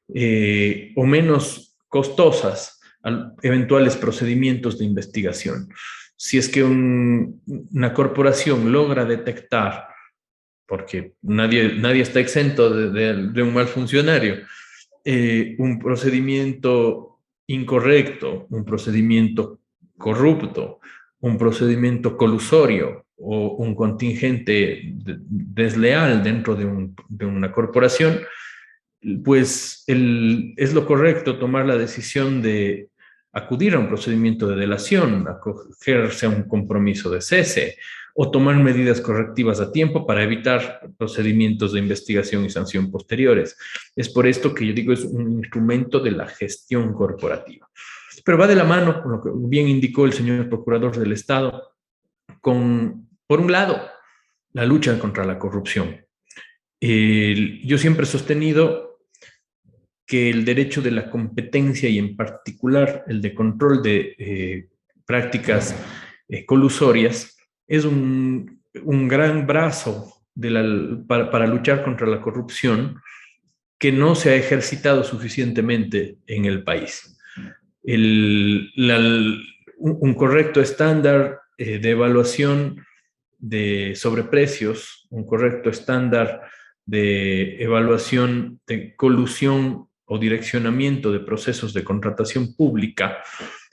o menos costosas a eventuales procedimientos de investigación. Si es que una corporación logra detectar, porque nadie está exento de un mal funcionario, un procedimiento incorrecto, un procedimiento corrupto, un procedimiento colusorio o un contingente desleal dentro de una corporación, pues es lo correcto tomar la decisión de acudir a un procedimiento de delación, acogerse a un compromiso de cese o tomar medidas correctivas a tiempo para evitar procedimientos de investigación y sanción posteriores. Es por esto que yo digo es un instrumento de la gestión corporativa. Pero va de la mano, con lo que bien indicó el señor Procurador del Estado, con, por un lado, la lucha contra la corrupción. Yo siempre he sostenido que el derecho de la competencia y en particular el de control de prácticas colusorias es un gran brazo para luchar contra la corrupción que no se ha ejercitado suficientemente en el país. Un correcto estándar de evaluación de sobreprecios, un correcto estándar de evaluación de colusión o direccionamiento de procesos de contratación pública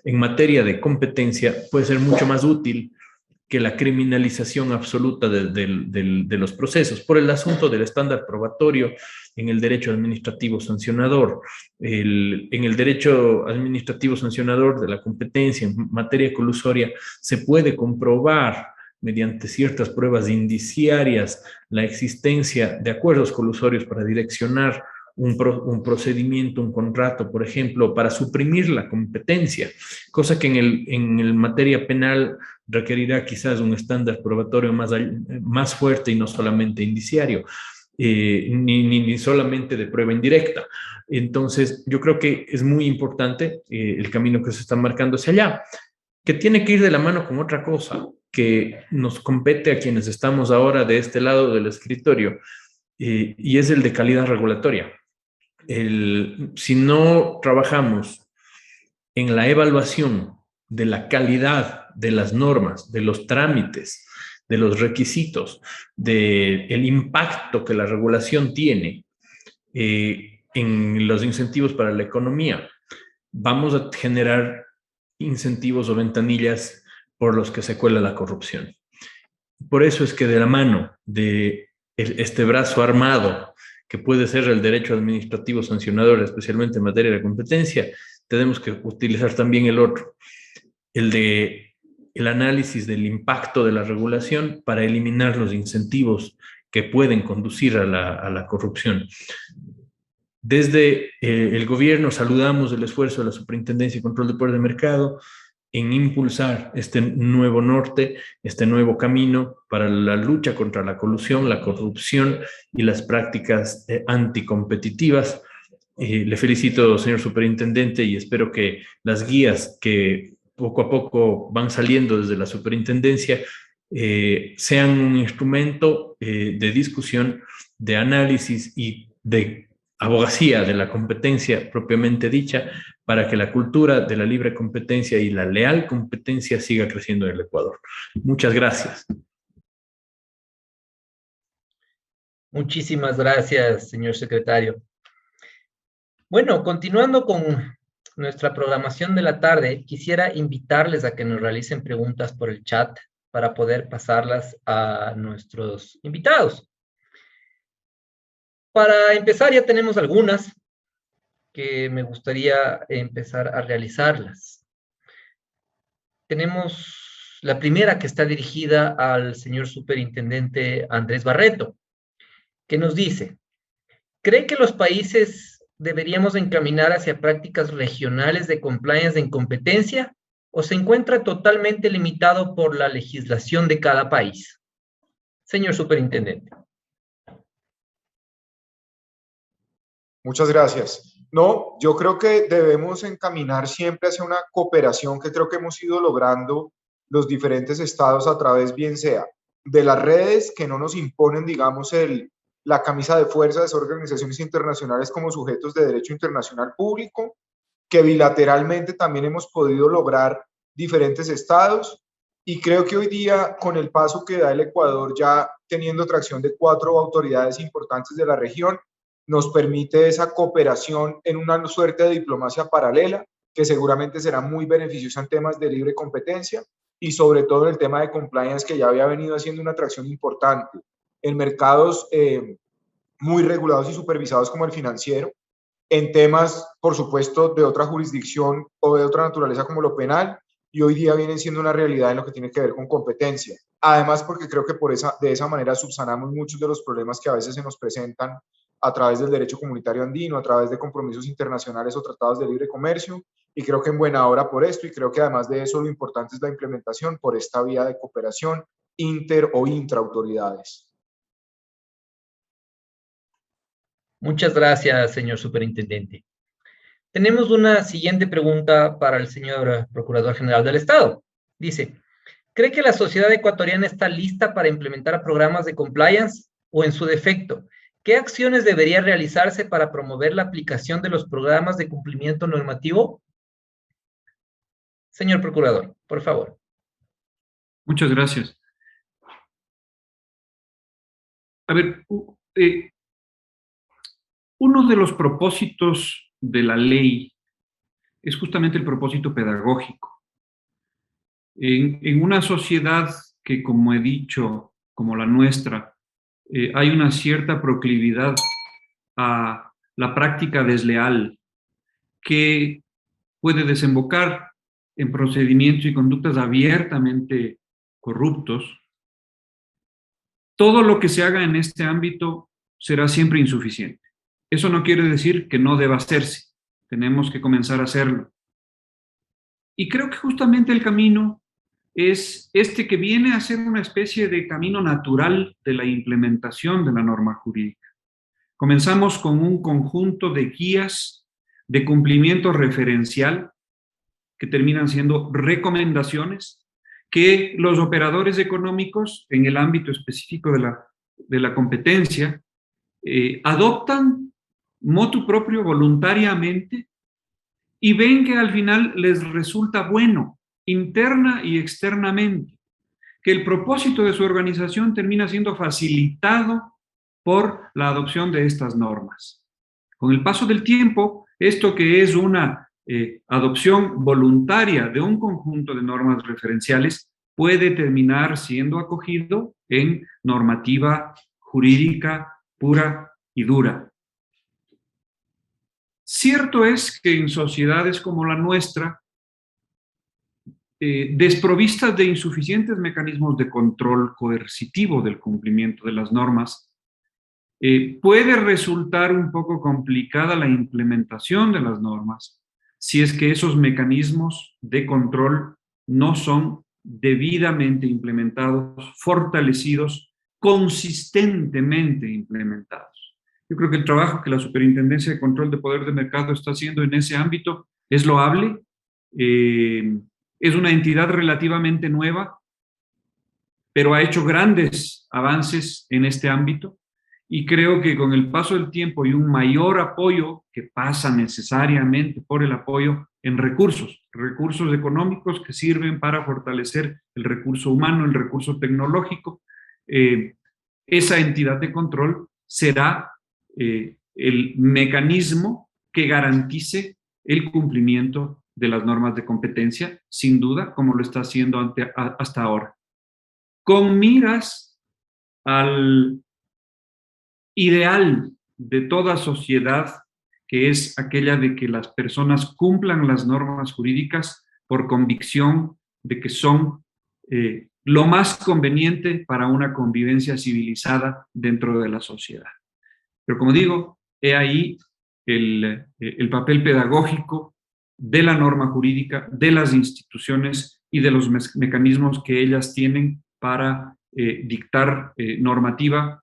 en materia de competencia puede ser mucho más útil que la criminalización absoluta de los procesos, por el asunto del estándar probatorio en el derecho administrativo sancionador. En el derecho administrativo sancionador de la competencia en materia colusoria se puede comprobar mediante ciertas pruebas indiciarias la existencia de acuerdos colusorios para direccionar un procedimiento, un contrato, por ejemplo, para suprimir la competencia, cosa que en materia penal requerirá quizás un estándar probatorio más fuerte y no solamente indiciario, ni solamente de prueba indirecta. Entonces, yo creo que es muy importante el camino que se está marcando hacia allá, que tiene que ir de la mano con otra cosa que nos compete a quienes estamos ahora de este lado del escritorio, y es el de calidad regulatoria. Si no trabajamos en la evaluación de la calidad de las normas, de los trámites, de los requisitos, del impacto que la regulación tiene en los incentivos para la economía, vamos a generar incentivos o ventanillas por los que se cuela la corrupción. Por eso es que de la mano de este brazo armado que puede ser el derecho administrativo sancionador, especialmente en materia de competencia, tenemos que utilizar también el otro, el análisis del impacto de la regulación para eliminar los incentivos que pueden conducir a la corrupción. Desde el gobierno saludamos el esfuerzo de la Superintendencia de Control de Poder de Mercado en impulsar este nuevo norte, este nuevo camino para la lucha contra la colusión, la corrupción y las prácticas anticompetitivas. Le felicito, señor superintendente, y espero que las guías que poco a poco van saliendo desde la superintendencia sean un instrumento de discusión, de análisis y de abogacía de la competencia propiamente dicha, para que la cultura de la libre competencia y la leal competencia siga creciendo en el Ecuador. Muchas gracias. Muchísimas gracias, señor secretario. Bueno, continuando con nuestra programación de la tarde, quisiera invitarles a que nos realicen preguntas por el chat para poder pasarlas a nuestros invitados. Para empezar, ya tenemos algunas que me gustaría empezar a realizarlas. Tenemos la primera, que está dirigida al señor superintendente Andrés Barreto, que nos dice: ¿cree que los países deberíamos encaminar hacia prácticas regionales de compliance en competencia o se encuentra totalmente limitado por la legislación de cada país? Señor superintendente. Muchas gracias. No, yo creo que debemos encaminar siempre hacia una cooperación que creo que hemos ido logrando los diferentes estados a través, bien sea de las redes que no nos imponen, digamos, la camisa de fuerza de esas organizaciones internacionales como sujetos de derecho internacional público, que bilateralmente también hemos podido lograr diferentes estados, y creo que hoy día, con el paso que da el Ecuador, ya teniendo tracción de 4 autoridades importantes de la región, nos permite esa cooperación en una suerte de diplomacia paralela, que seguramente será muy beneficiosa en temas de libre competencia y sobre todo en el tema de compliance, que ya había venido haciendo una atracción importante en mercados muy regulados y supervisados como el financiero, en temas, por supuesto, de otra jurisdicción o de otra naturaleza como lo penal, y hoy día vienen siendo una realidad en lo que tiene que ver con competencia. Además, porque creo que de esa manera subsanamos muchos de los problemas que a veces se nos presentan a través del derecho comunitario andino, a través de compromisos internacionales o tratados de libre comercio, y creo que en buena hora por esto, y creo que además de eso lo importante es la implementación por esta vía de cooperación inter o intraautoridades. Muchas gracias, señor superintendente. Tenemos una siguiente pregunta para el señor Procurador General del Estado. Dice: ¿cree que la sociedad ecuatoriana está lista para implementar programas de compliance o, en su defecto, qué acciones debería realizarse para promover la aplicación de los programas de cumplimiento normativo? Señor Procurador, por favor. Muchas gracias. A ver, uno de los propósitos de la ley es justamente el propósito pedagógico. En una sociedad que, como he dicho, como la nuestra, hay una cierta proclividad a la práctica desleal que puede desembocar en procedimientos y conductas abiertamente corruptos. Todo lo que se haga en este ámbito será siempre insuficiente. Eso no quiere decir que no deba hacerse. Tenemos que comenzar a hacerlo. Y creo que justamente el camino es este, que viene a ser una especie de camino natural de la implementación de la norma jurídica. Comenzamos con un conjunto de guías de cumplimiento referencial que terminan siendo recomendaciones que los operadores económicos en el ámbito específico de la competencia adoptan motu proprio, voluntariamente, y ven que al final les resulta bueno, interna y externamente, que el propósito de su organización termina siendo facilitado por la adopción de estas normas. Con el paso del tiempo, esto que es una adopción voluntaria de un conjunto de normas referenciales puede terminar siendo acogido en normativa jurídica pura y dura. Cierto es que en sociedades como la nuestra, desprovistas de insuficientes mecanismos de control coercitivo del cumplimiento de las normas, puede resultar un poco complicada la implementación de las normas si es que esos mecanismos de control no son debidamente implementados, fortalecidos, consistentemente implementados. Yo creo que el trabajo que la Superintendencia de Control de Poder de Mercado está haciendo en ese ámbito es loable. Es una entidad relativamente nueva, pero ha hecho grandes avances en este ámbito, y creo que con el paso del tiempo y un mayor apoyo, que pasa necesariamente por el apoyo en recursos económicos que sirven para fortalecer el recurso humano, el recurso tecnológico, esa entidad de control será el mecanismo que garantice el cumplimiento de las normas de competencia, sin duda, como lo está haciendo hasta ahora. con miras al ideal de toda sociedad, que es aquella de que las personas cumplan las normas jurídicas por convicción de que son lo más conveniente para una convivencia civilizada dentro de la sociedad. Pero como digo, he ahí el papel pedagógico de la norma jurídica, de las instituciones y de los mecanismos que ellas tienen para dictar normativa,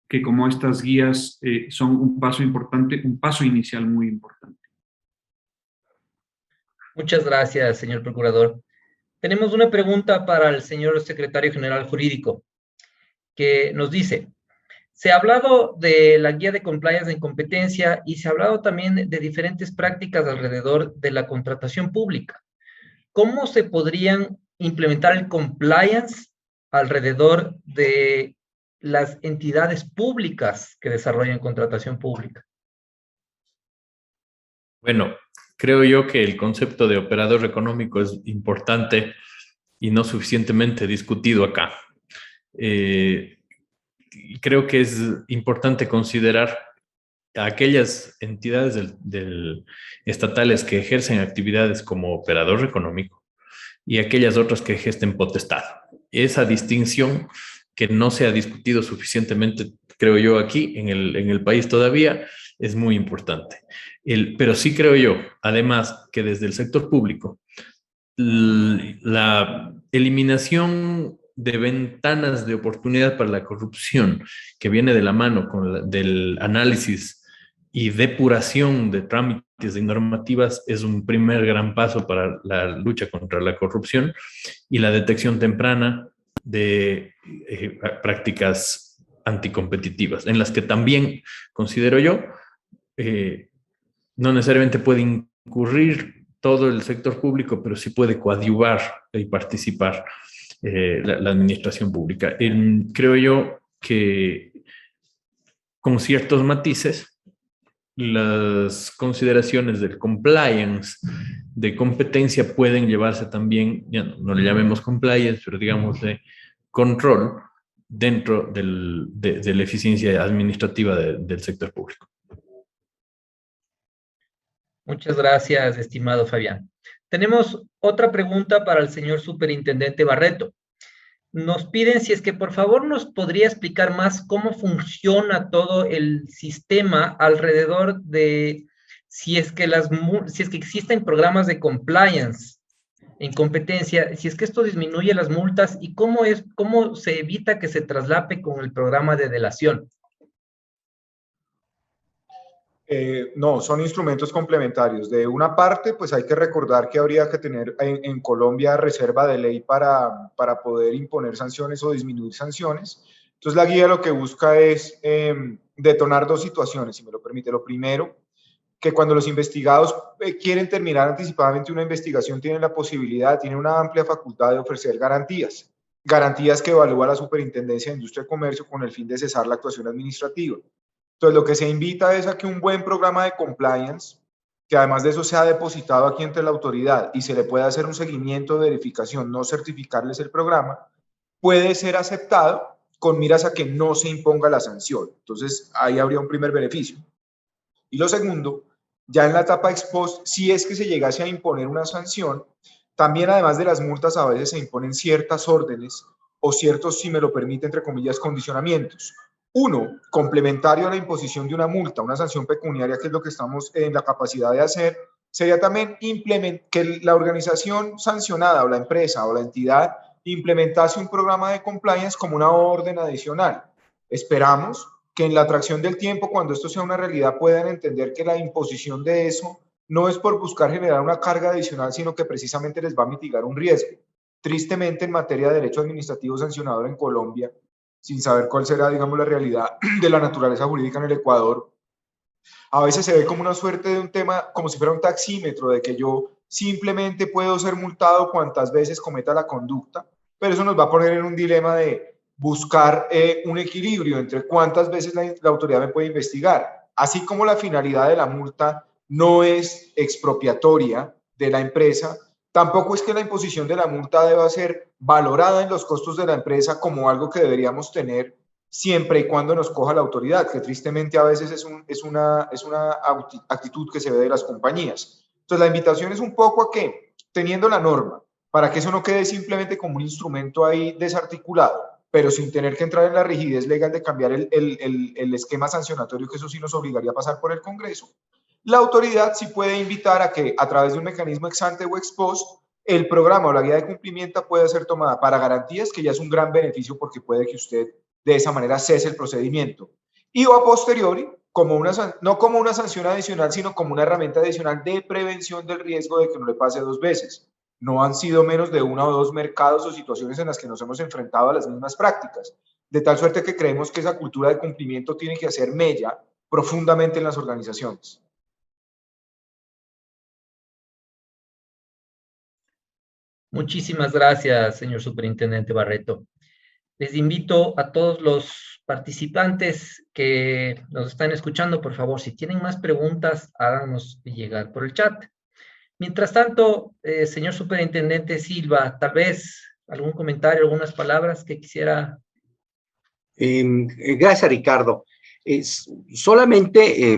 que como estas guías son un paso importante, un paso inicial muy importante. Muchas gracias, señor procurador. Tenemos una pregunta para el señor secretario general jurídico, que nos dice: se ha hablado de la guía de compliance de incompetencia y se ha hablado también de diferentes prácticas alrededor de la contratación pública. ¿Cómo se podrían implementar el compliance alrededor de las entidades públicas que desarrollan contratación pública? Bueno, creo yo que el concepto de operador económico es importante y no suficientemente discutido acá. Creo que es importante considerar a aquellas entidades estatales que ejercen actividades como operador económico y aquellas otras que ejercen potestad. Esa distinción que no se ha discutido suficientemente, creo yo, aquí en el país todavía, es muy importante. Pero sí creo yo, además, que desde el sector público, la eliminación de ventanas de oportunidad para la corrupción que viene de la mano del análisis y depuración de trámites y normativas es un primer gran paso para la lucha contra la corrupción y la detección temprana de prácticas anticompetitivas, en las que también, considero yo, no necesariamente puede incurrir todo el sector público, pero sí puede coadyuvar y participar la administración pública. Creo yo que con ciertos matices, las consideraciones del compliance, de competencia, pueden llevarse también, ya no le llamemos compliance, pero digamos de control dentro de la eficiencia administrativa del sector público. Muchas gracias, estimado Fabián. Tenemos otra pregunta para el señor superintendente Barreto. Nos piden si es que por favor nos podría explicar más cómo funciona todo el sistema alrededor de si es que existen programas de compliance en competencia, si es que esto disminuye las multas y cómo se evita que se traslape con el programa de delación. No, son instrumentos complementarios. De una parte, pues hay que recordar que habría que tener en Colombia reserva de ley para poder imponer sanciones o disminuir sanciones. Entonces, la guía lo que busca es detonar dos situaciones, si me lo permite. Lo primero, que cuando los investigados quieren terminar anticipadamente una investigación, tienen la posibilidad, tienen una amplia facultad de ofrecer garantías. Garantías que evalúa la Superintendencia de Industria y Comercio con el fin de cesar la actuación administrativa. Entonces, lo que se invita es a que un buen programa de compliance, que además de eso sea depositado aquí ante la autoridad y se le pueda hacer un seguimiento de verificación, no certificarles el programa, puede ser aceptado con miras a que no se imponga la sanción. Entonces, ahí habría un primer beneficio. Y lo segundo, ya en la etapa ex post, si es que se llegase a imponer una sanción, también además de las multas a veces se imponen ciertas órdenes o ciertos, si me lo permite, entre comillas, condicionamientos. Uno, complementario a la imposición de una multa, una sanción pecuniaria, que es lo que estamos en la capacidad de hacer, sería también que la organización sancionada o la empresa o la entidad implementase un programa de compliance como una orden adicional. Esperamos que en la atracción del tiempo, cuando esto sea una realidad, puedan entender que la imposición de eso no es por buscar generar una carga adicional, sino que precisamente les va a mitigar un riesgo. Tristemente, en materia de derecho administrativo sancionador en Colombia, sin saber cuál será, digamos, la realidad de la naturaleza jurídica en el Ecuador, a veces se ve como una suerte de un tema, como si fuera un taxímetro, de que yo simplemente puedo ser multado cuantas veces cometa la conducta, pero eso nos va a poner en un dilema de buscar un equilibrio entre cuántas veces la autoridad me puede investigar, así como la finalidad de la multa no es expropiatoria de la empresa, Tampoco es que la imposición de la multa deba ser valorada en los costos de la empresa como algo que deberíamos tener siempre y cuando nos coja la autoridad, que tristemente a veces es una actitud que se ve de las compañías. Entonces, la invitación es un poco a que, teniendo la norma, para que eso no quede simplemente como un instrumento ahí desarticulado, pero sin tener que entrar en la rigidez legal de cambiar el esquema sancionatorio, que eso sí nos obligaría a pasar por el Congreso, la autoridad sí puede invitar a que, a través de un mecanismo ex ante o ex post, el programa o la guía de cumplimiento pueda ser tomada para garantías, que ya es un gran beneficio porque puede que usted de esa manera cese el procedimiento. Y o a posteriori, no como una sanción adicional, sino como una herramienta adicional de prevención del riesgo de que no le pase 2 veces. No han sido menos de 1 o 2 mercados o situaciones en las que nos hemos enfrentado a las mismas prácticas, de tal suerte que creemos que esa cultura de cumplimiento tiene que hacer mella profundamente en las organizaciones. Muchísimas gracias, señor Superintendente Barreto. Les invito a todos los participantes que nos están escuchando, por favor, si tienen más preguntas, háganos llegar por el chat. Mientras tanto, señor Superintendente Silva, tal vez algún comentario, algunas palabras que quisiera. Gracias, Ricardo. Solamente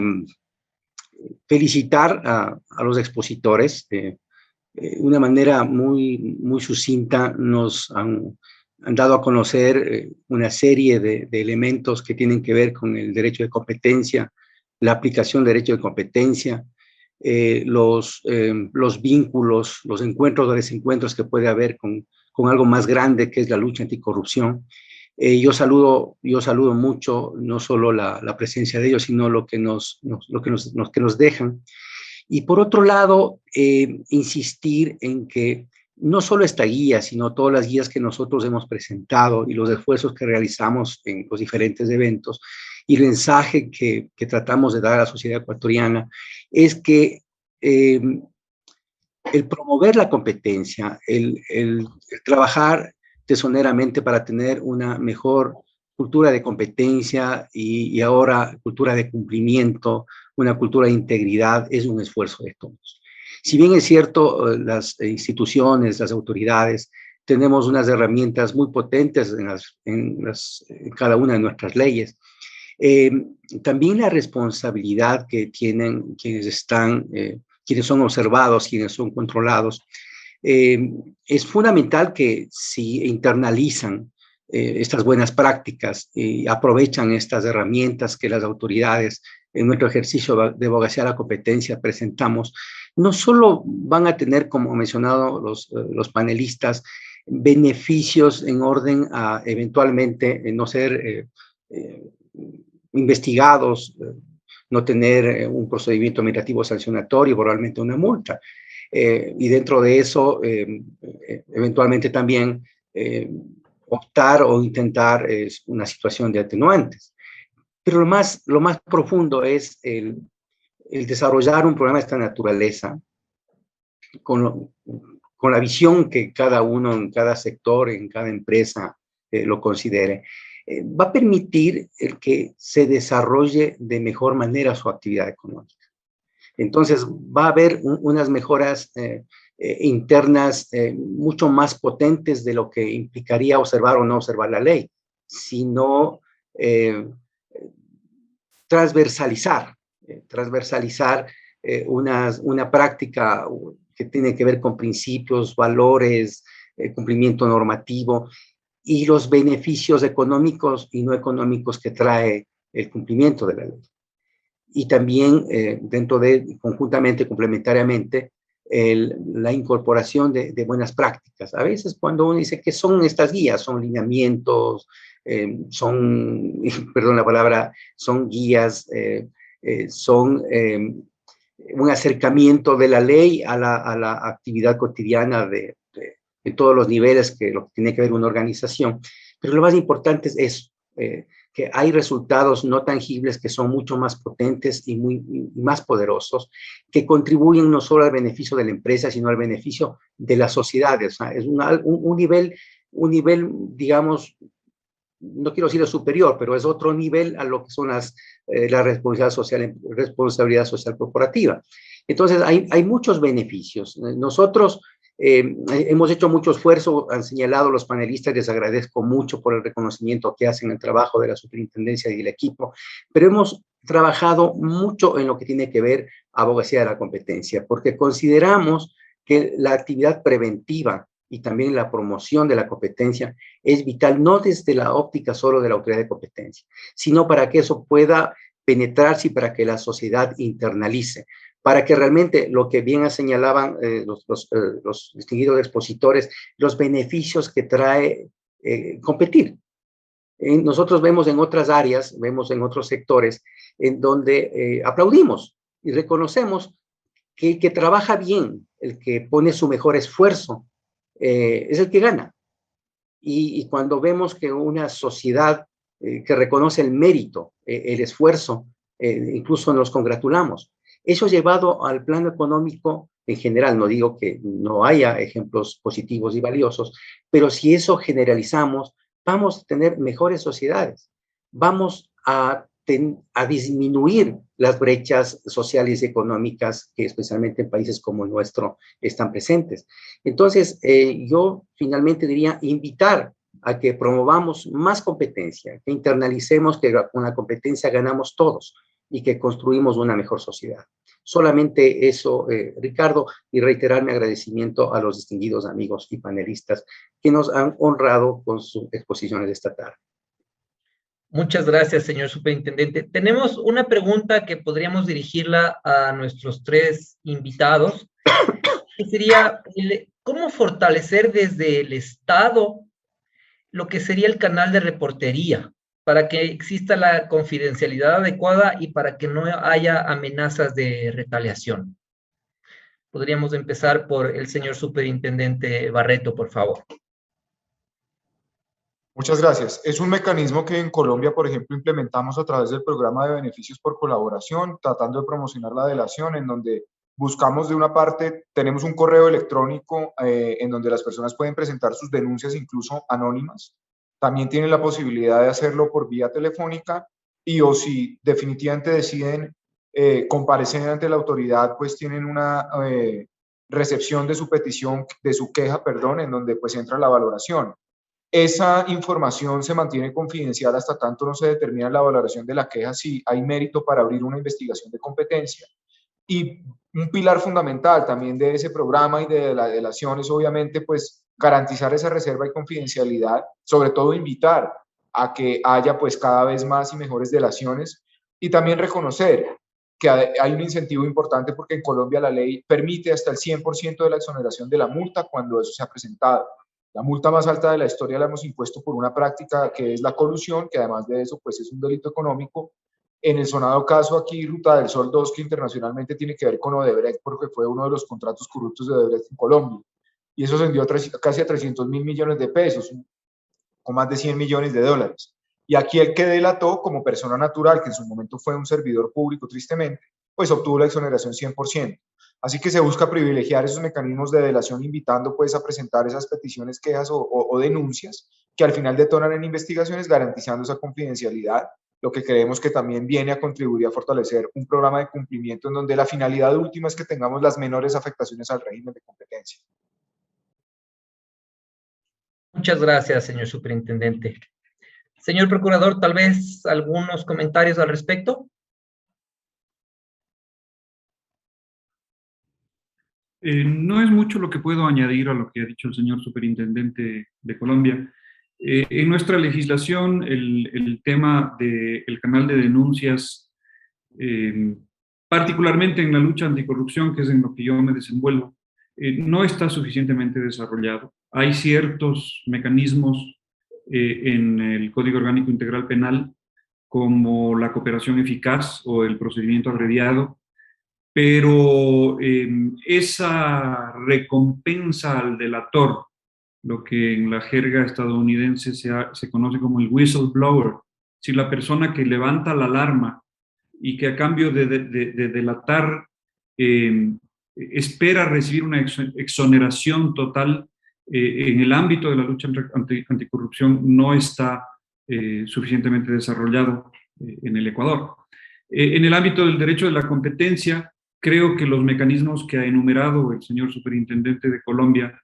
felicitar a los expositores. Una manera muy sucinta nos han dado a conocer una serie de elementos que tienen que ver con el derecho de competencia, la aplicación del derecho de competencia, los vínculos, los encuentros o desencuentros que puede haber con algo más grande que es la lucha anticorrupción. Yo saludo mucho no solo la presencia de ellos, sino lo que nos dejan. Y por otro lado, insistir en que no solo esta guía, sino todas las guías que nosotros hemos presentado y los esfuerzos que realizamos en los diferentes eventos y el mensaje que tratamos de dar a la sociedad ecuatoriana es que el promover la competencia, el trabajar tesoneramente para tener una mejor cultura de competencia y ahora cultura de cumplimiento, una cultura de integridad, es un esfuerzo de todos. Si bien es cierto, las instituciones, las autoridades, tenemos unas herramientas muy potentes en cada una de nuestras leyes, también la responsabilidad que tienen quienes son observados, quienes son controlados, es fundamental que si internalizan estas buenas prácticas y aprovechan estas herramientas que las autoridades en nuestro ejercicio de abogacía a la competencia presentamos, no solo van a tener, como han mencionado los panelistas, beneficios en orden a eventualmente no ser investigados, no tener un procedimiento administrativo sancionatorio, probablemente una multa. Y dentro de eso, eventualmente también optar o intentar una situación de atenuantes. Pero lo más profundo es el desarrollar un programa de esta naturaleza con la visión que cada uno en cada sector, en cada empresa lo considere, va a permitir el que se desarrolle de mejor manera su actividad económica. Entonces, va a haber unas mejoras internas mucho más potentes de lo que implicaría observar o no observar la ley, sino transversalizar una práctica que tiene que ver con principios, valores, cumplimiento normativo y los beneficios económicos y no económicos que trae el cumplimiento de la ley. Y también conjuntamente, complementariamente, la incorporación de buenas prácticas. A veces cuando uno dice que son estas guías, son lineamientos, perdón la palabra, son guías, son un acercamiento de la ley a la actividad cotidiana de todos los niveles que lo que tiene que ver una organización. Pero lo más importante es eso, que hay resultados no tangibles que son mucho más potentes y más poderosos, que contribuyen no solo al beneficio de la empresa, sino al beneficio de la sociedad. O sea, es un nivel, digamos, no quiero decir superior, pero es otro nivel a lo que son la responsabilidad social corporativa. Entonces, hay muchos beneficios. Nosotros Hemos hecho mucho esfuerzo, han señalado los panelistas, les agradezco mucho por el reconocimiento que hacen el trabajo de la superintendencia y del equipo, pero hemos trabajado mucho en lo que tiene que ver abogacía de la competencia, porque consideramos que la actividad preventiva y también la promoción de la competencia es vital, no desde la óptica solo de la autoridad de competencia, sino para que eso pueda penetrarse y para que la sociedad internalice, para que realmente lo que bien señalaban los distinguidos expositores, los beneficios que trae competir. Nosotros vemos en otras áreas, vemos en otros sectores, en donde aplaudimos y reconocemos que el que trabaja bien, el que pone su mejor esfuerzo, es el que gana. Y cuando vemos que una sociedad que reconoce el mérito, el esfuerzo, incluso nos congratulamos. Eso llevado al plano económico en general, no digo que no haya ejemplos positivos y valiosos, pero si eso generalizamos, vamos a tener mejores sociedades, vamos a disminuir las brechas sociales y económicas que especialmente en países como el nuestro están presentes. Entonces, yo finalmente diría invitar a que promovamos más competencia, que internalicemos que con la competencia ganamos todos y que construimos una mejor sociedad. Solamente eso, Ricardo, y reiterar mi agradecimiento a los distinguidos amigos y panelistas que nos han honrado con sus exposiciones de esta tarde. Muchas gracias, señor superintendente. Tenemos una pregunta que podríamos dirigirla a nuestros tres invitados, que sería, ¿cómo fortalecer desde el Estado lo que sería el canal de reportería para que exista la confidencialidad adecuada y para que no haya amenazas de retaliación? Podríamos empezar por el señor superintendente Barreto, por favor. Muchas gracias. Es un mecanismo que en Colombia, por ejemplo, implementamos a través del programa de beneficios por colaboración, tratando de promocionar la delación, en donde buscamos de una parte, tenemos un correo electrónico en donde las personas pueden presentar sus denuncias incluso anónimas. También tienen la posibilidad de hacerlo por vía telefónica y o si definitivamente deciden comparecer ante la autoridad, pues tienen una recepción de su petición, de su queja, perdón, en donde pues entra la valoración. Esa información se mantiene confidencial hasta tanto no se determina la valoración de la queja si hay mérito para abrir una investigación de competencia. Y un pilar fundamental también de ese programa y de la delación es obviamente pues garantizar esa reserva y confidencialidad, sobre todo invitar a que haya pues cada vez más y mejores delaciones y también reconocer que hay un incentivo importante porque en Colombia la ley permite hasta el 100% de la exoneración de la multa cuando eso se ha presentado. La multa más alta de la historia la hemos impuesto por una práctica que es la colusión, que además de eso pues es un delito económico. En el sonado caso aquí, Ruta del Sol 2, que internacionalmente tiene que ver con Odebrecht, porque fue uno de los contratos corruptos de Odebrecht en Colombia. Y eso ascendió casi a 300.000 millones de pesos, con más de 100 millones de dólares. Y aquí el que delató como persona natural, que en su momento fue un servidor público, tristemente, pues obtuvo la exoneración 100%. Así que se busca privilegiar esos mecanismos de delación, invitando pues a presentar esas peticiones, quejas o denuncias que al final detonan en investigaciones, garantizando esa confidencialidad, lo que creemos que también viene a contribuir a fortalecer un programa de cumplimiento en donde la finalidad última es que tengamos las menores afectaciones al régimen de competencia. Muchas gracias, señor superintendente. Señor procurador, tal vez algunos comentarios al respecto. No es mucho lo que puedo añadir a lo que ha dicho el señor superintendente de Colombia. En nuestra legislación, el tema del canal de denuncias, particularmente en la lucha anticorrupción, que es en lo que yo me desenvuelvo, no está suficientemente desarrollado. Hay ciertos mecanismos en el Código Orgánico Integral Penal, como la cooperación eficaz o el procedimiento abreviado, pero esa recompensa al delator, lo que en la jerga estadounidense se conoce como el whistleblower, si la persona que levanta la alarma y que a cambio de delatar espera recibir una exoneración total en el ámbito de la lucha anticorrupción, no está suficientemente desarrollado en el Ecuador. En el ámbito del derecho de la competencia, creo que los mecanismos que ha enumerado el señor superintendente de Colombia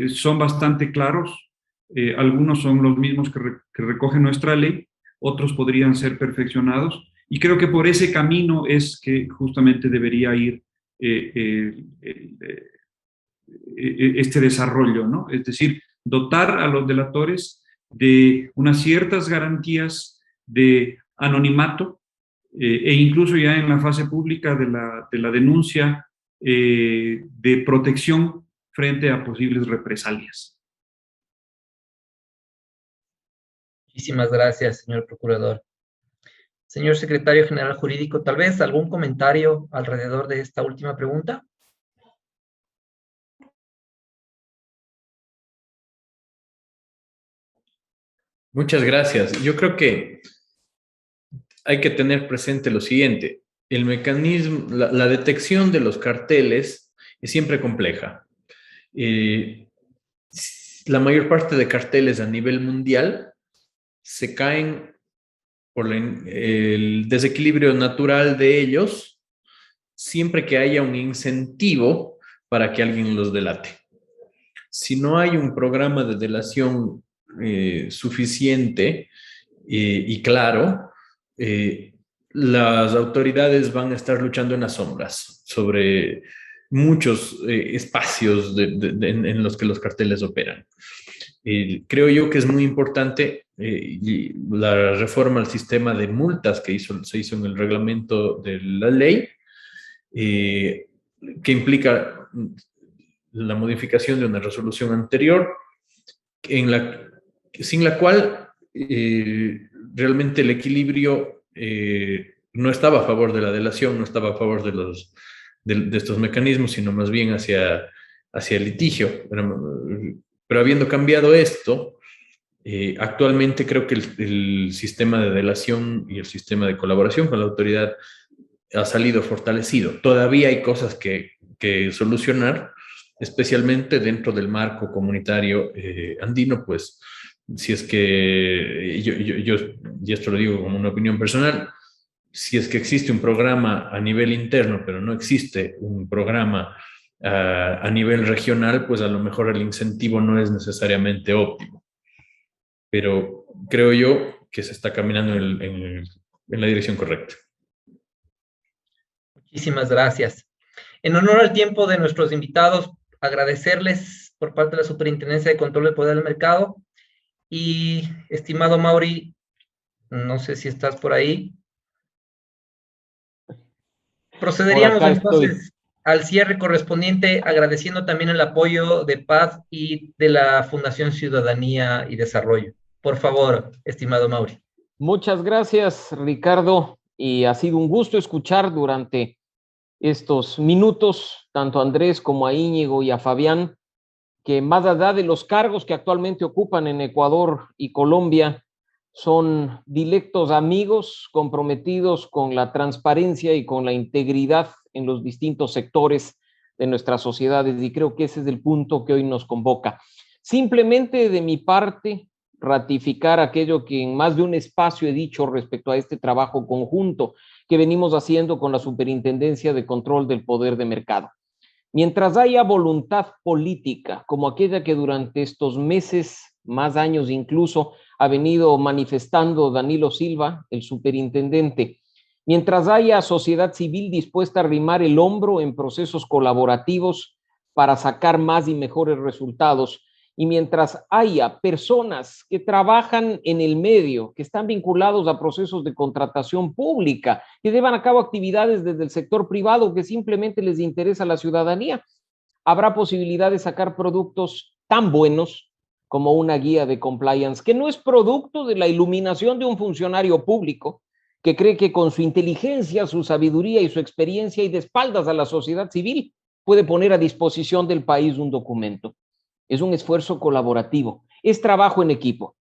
son bastante claros. Algunos son los mismos que recoge nuestra ley, otros podrían ser perfeccionados, y creo que por ese camino es que justamente debería ir este desarrollo, ¿no? Es decir, dotar a los delatores de unas ciertas garantías de anonimato, e incluso ya en la fase pública de la denuncia, de protección frente a posibles represalias. Muchísimas gracias, señor procurador. Señor secretario general jurídico, tal vez algún comentario alrededor de esta última pregunta. Muchas gracias. Yo creo que hay que tener presente lo siguiente. El mecanismo, la detección de los carteles es siempre compleja. La mayor parte de carteles a nivel mundial se caen por el desequilibrio natural de ellos siempre que haya un incentivo para que alguien los delate. Si no hay un programa de delación suficiente y claro, las autoridades van a estar luchando en las sombras sobre muchos espacios en los que los carteles operan. Creo yo que es muy importante la reforma al sistema de multas que se hizo en el reglamento de la ley, que implica la modificación de una resolución anterior, sin la cual realmente el equilibrio no estaba a favor de la delación, no estaba a favor de estos mecanismos, sino más bien hacia el litigio. Pero habiendo cambiado esto, actualmente creo que el sistema de delación y el sistema de colaboración con la autoridad ha salido fortalecido. Todavía hay cosas que solucionar, especialmente dentro del marco comunitario andino, pues si es que yo, y esto lo digo como una opinión personal, si es que existe un programa a nivel interno, pero no existe un programa a nivel regional, pues a lo mejor el incentivo no es necesariamente óptimo. Pero creo yo que se está caminando en la dirección correcta. Muchísimas gracias. En honor al tiempo de nuestros invitados, agradecerles por parte de la Superintendencia de Control del Poder del Mercado. Y, estimado Mauri, no sé si estás por ahí. Procederíamos entonces al cierre correspondiente, agradeciendo también el apoyo de Paz y de la Fundación Ciudadanía y Desarrollo. Por favor, estimado Mauri. Muchas gracias, Ricardo, y ha sido un gusto escuchar durante estos minutos tanto a Andrés como a Íñigo y a Fabián, que más allá de los cargos que actualmente ocupan en Ecuador y Colombia, son directos amigos comprometidos con la transparencia y con la integridad en los distintos sectores de nuestras sociedades, y creo que ese es el punto que hoy nos convoca. Simplemente de mi parte, ratificar aquello que en más de un espacio he dicho respecto a este trabajo conjunto que venimos haciendo con la Superintendencia de Control del Poder de Mercado. Mientras haya voluntad política, como aquella que durante estos meses, más años incluso, ha venido manifestando Danilo Silva, el superintendente, mientras haya sociedad civil dispuesta a arrimar el hombro en procesos colaborativos para sacar más y mejores resultados, y mientras haya personas que trabajan en el medio, que están vinculados a procesos de contratación pública, que llevan a cabo actividades desde el sector privado que simplemente les interesa a la ciudadanía, habrá posibilidad de sacar productos tan buenos como una guía de compliance, que no es producto de la iluminación de un funcionario público que cree que con su inteligencia, su sabiduría y su experiencia y de espaldas a la sociedad civil puede poner a disposición del país un documento. Es un esfuerzo colaborativo, es trabajo en equipo.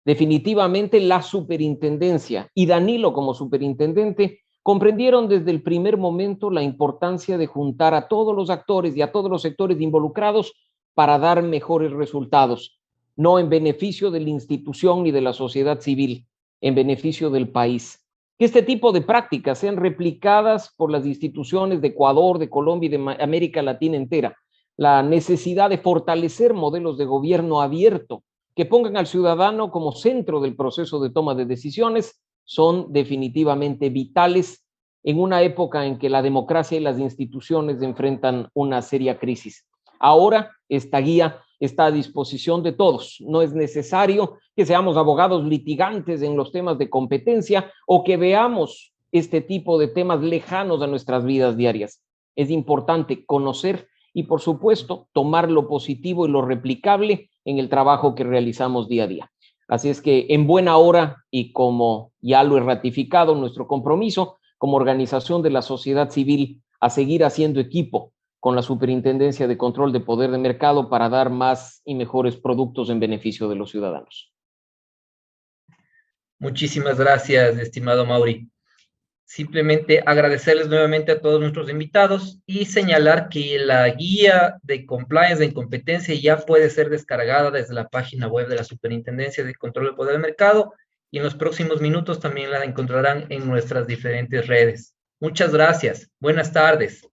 Definitivamente la superintendencia y Danilo como superintendente comprendieron desde el primer momento la importancia de juntar a todos los actores y a todos los sectores involucrados para dar mejores resultados, no en beneficio de la institución ni de la sociedad civil, en beneficio del país. que este tipo de prácticas sean replicadas por las instituciones de Ecuador, de Colombia y de América Latina entera. La necesidad de fortalecer modelos de gobierno abierto que pongan al ciudadano como centro del proceso de toma de decisiones son definitivamente vitales en una época en que la democracia y las instituciones enfrentan una seria crisis. Ahora esta guía está a disposición de todos. No es necesario que seamos abogados litigantes en los temas de competencia o que veamos este tipo de temas lejanos a nuestras vidas diarias. Es importante conocer y, por supuesto, tomar lo positivo y lo replicable en el trabajo que realizamos día a día. Así es que en buena hora, y como ya lo he ratificado, nuestro compromiso como organización de la sociedad civil a seguir haciendo equipo con la Superintendencia de Control de Poder de Mercado para dar más y mejores productos en beneficio de los ciudadanos. Muchísimas gracias, estimado Mauri. Simplemente agradecerles nuevamente a todos nuestros invitados y señalar que la guía de compliance de incompetencia ya puede ser descargada desde la página web de la Superintendencia de Control del Poder del Mercado, y en los próximos minutos también la encontrarán en nuestras diferentes redes. Muchas gracias. Buenas tardes.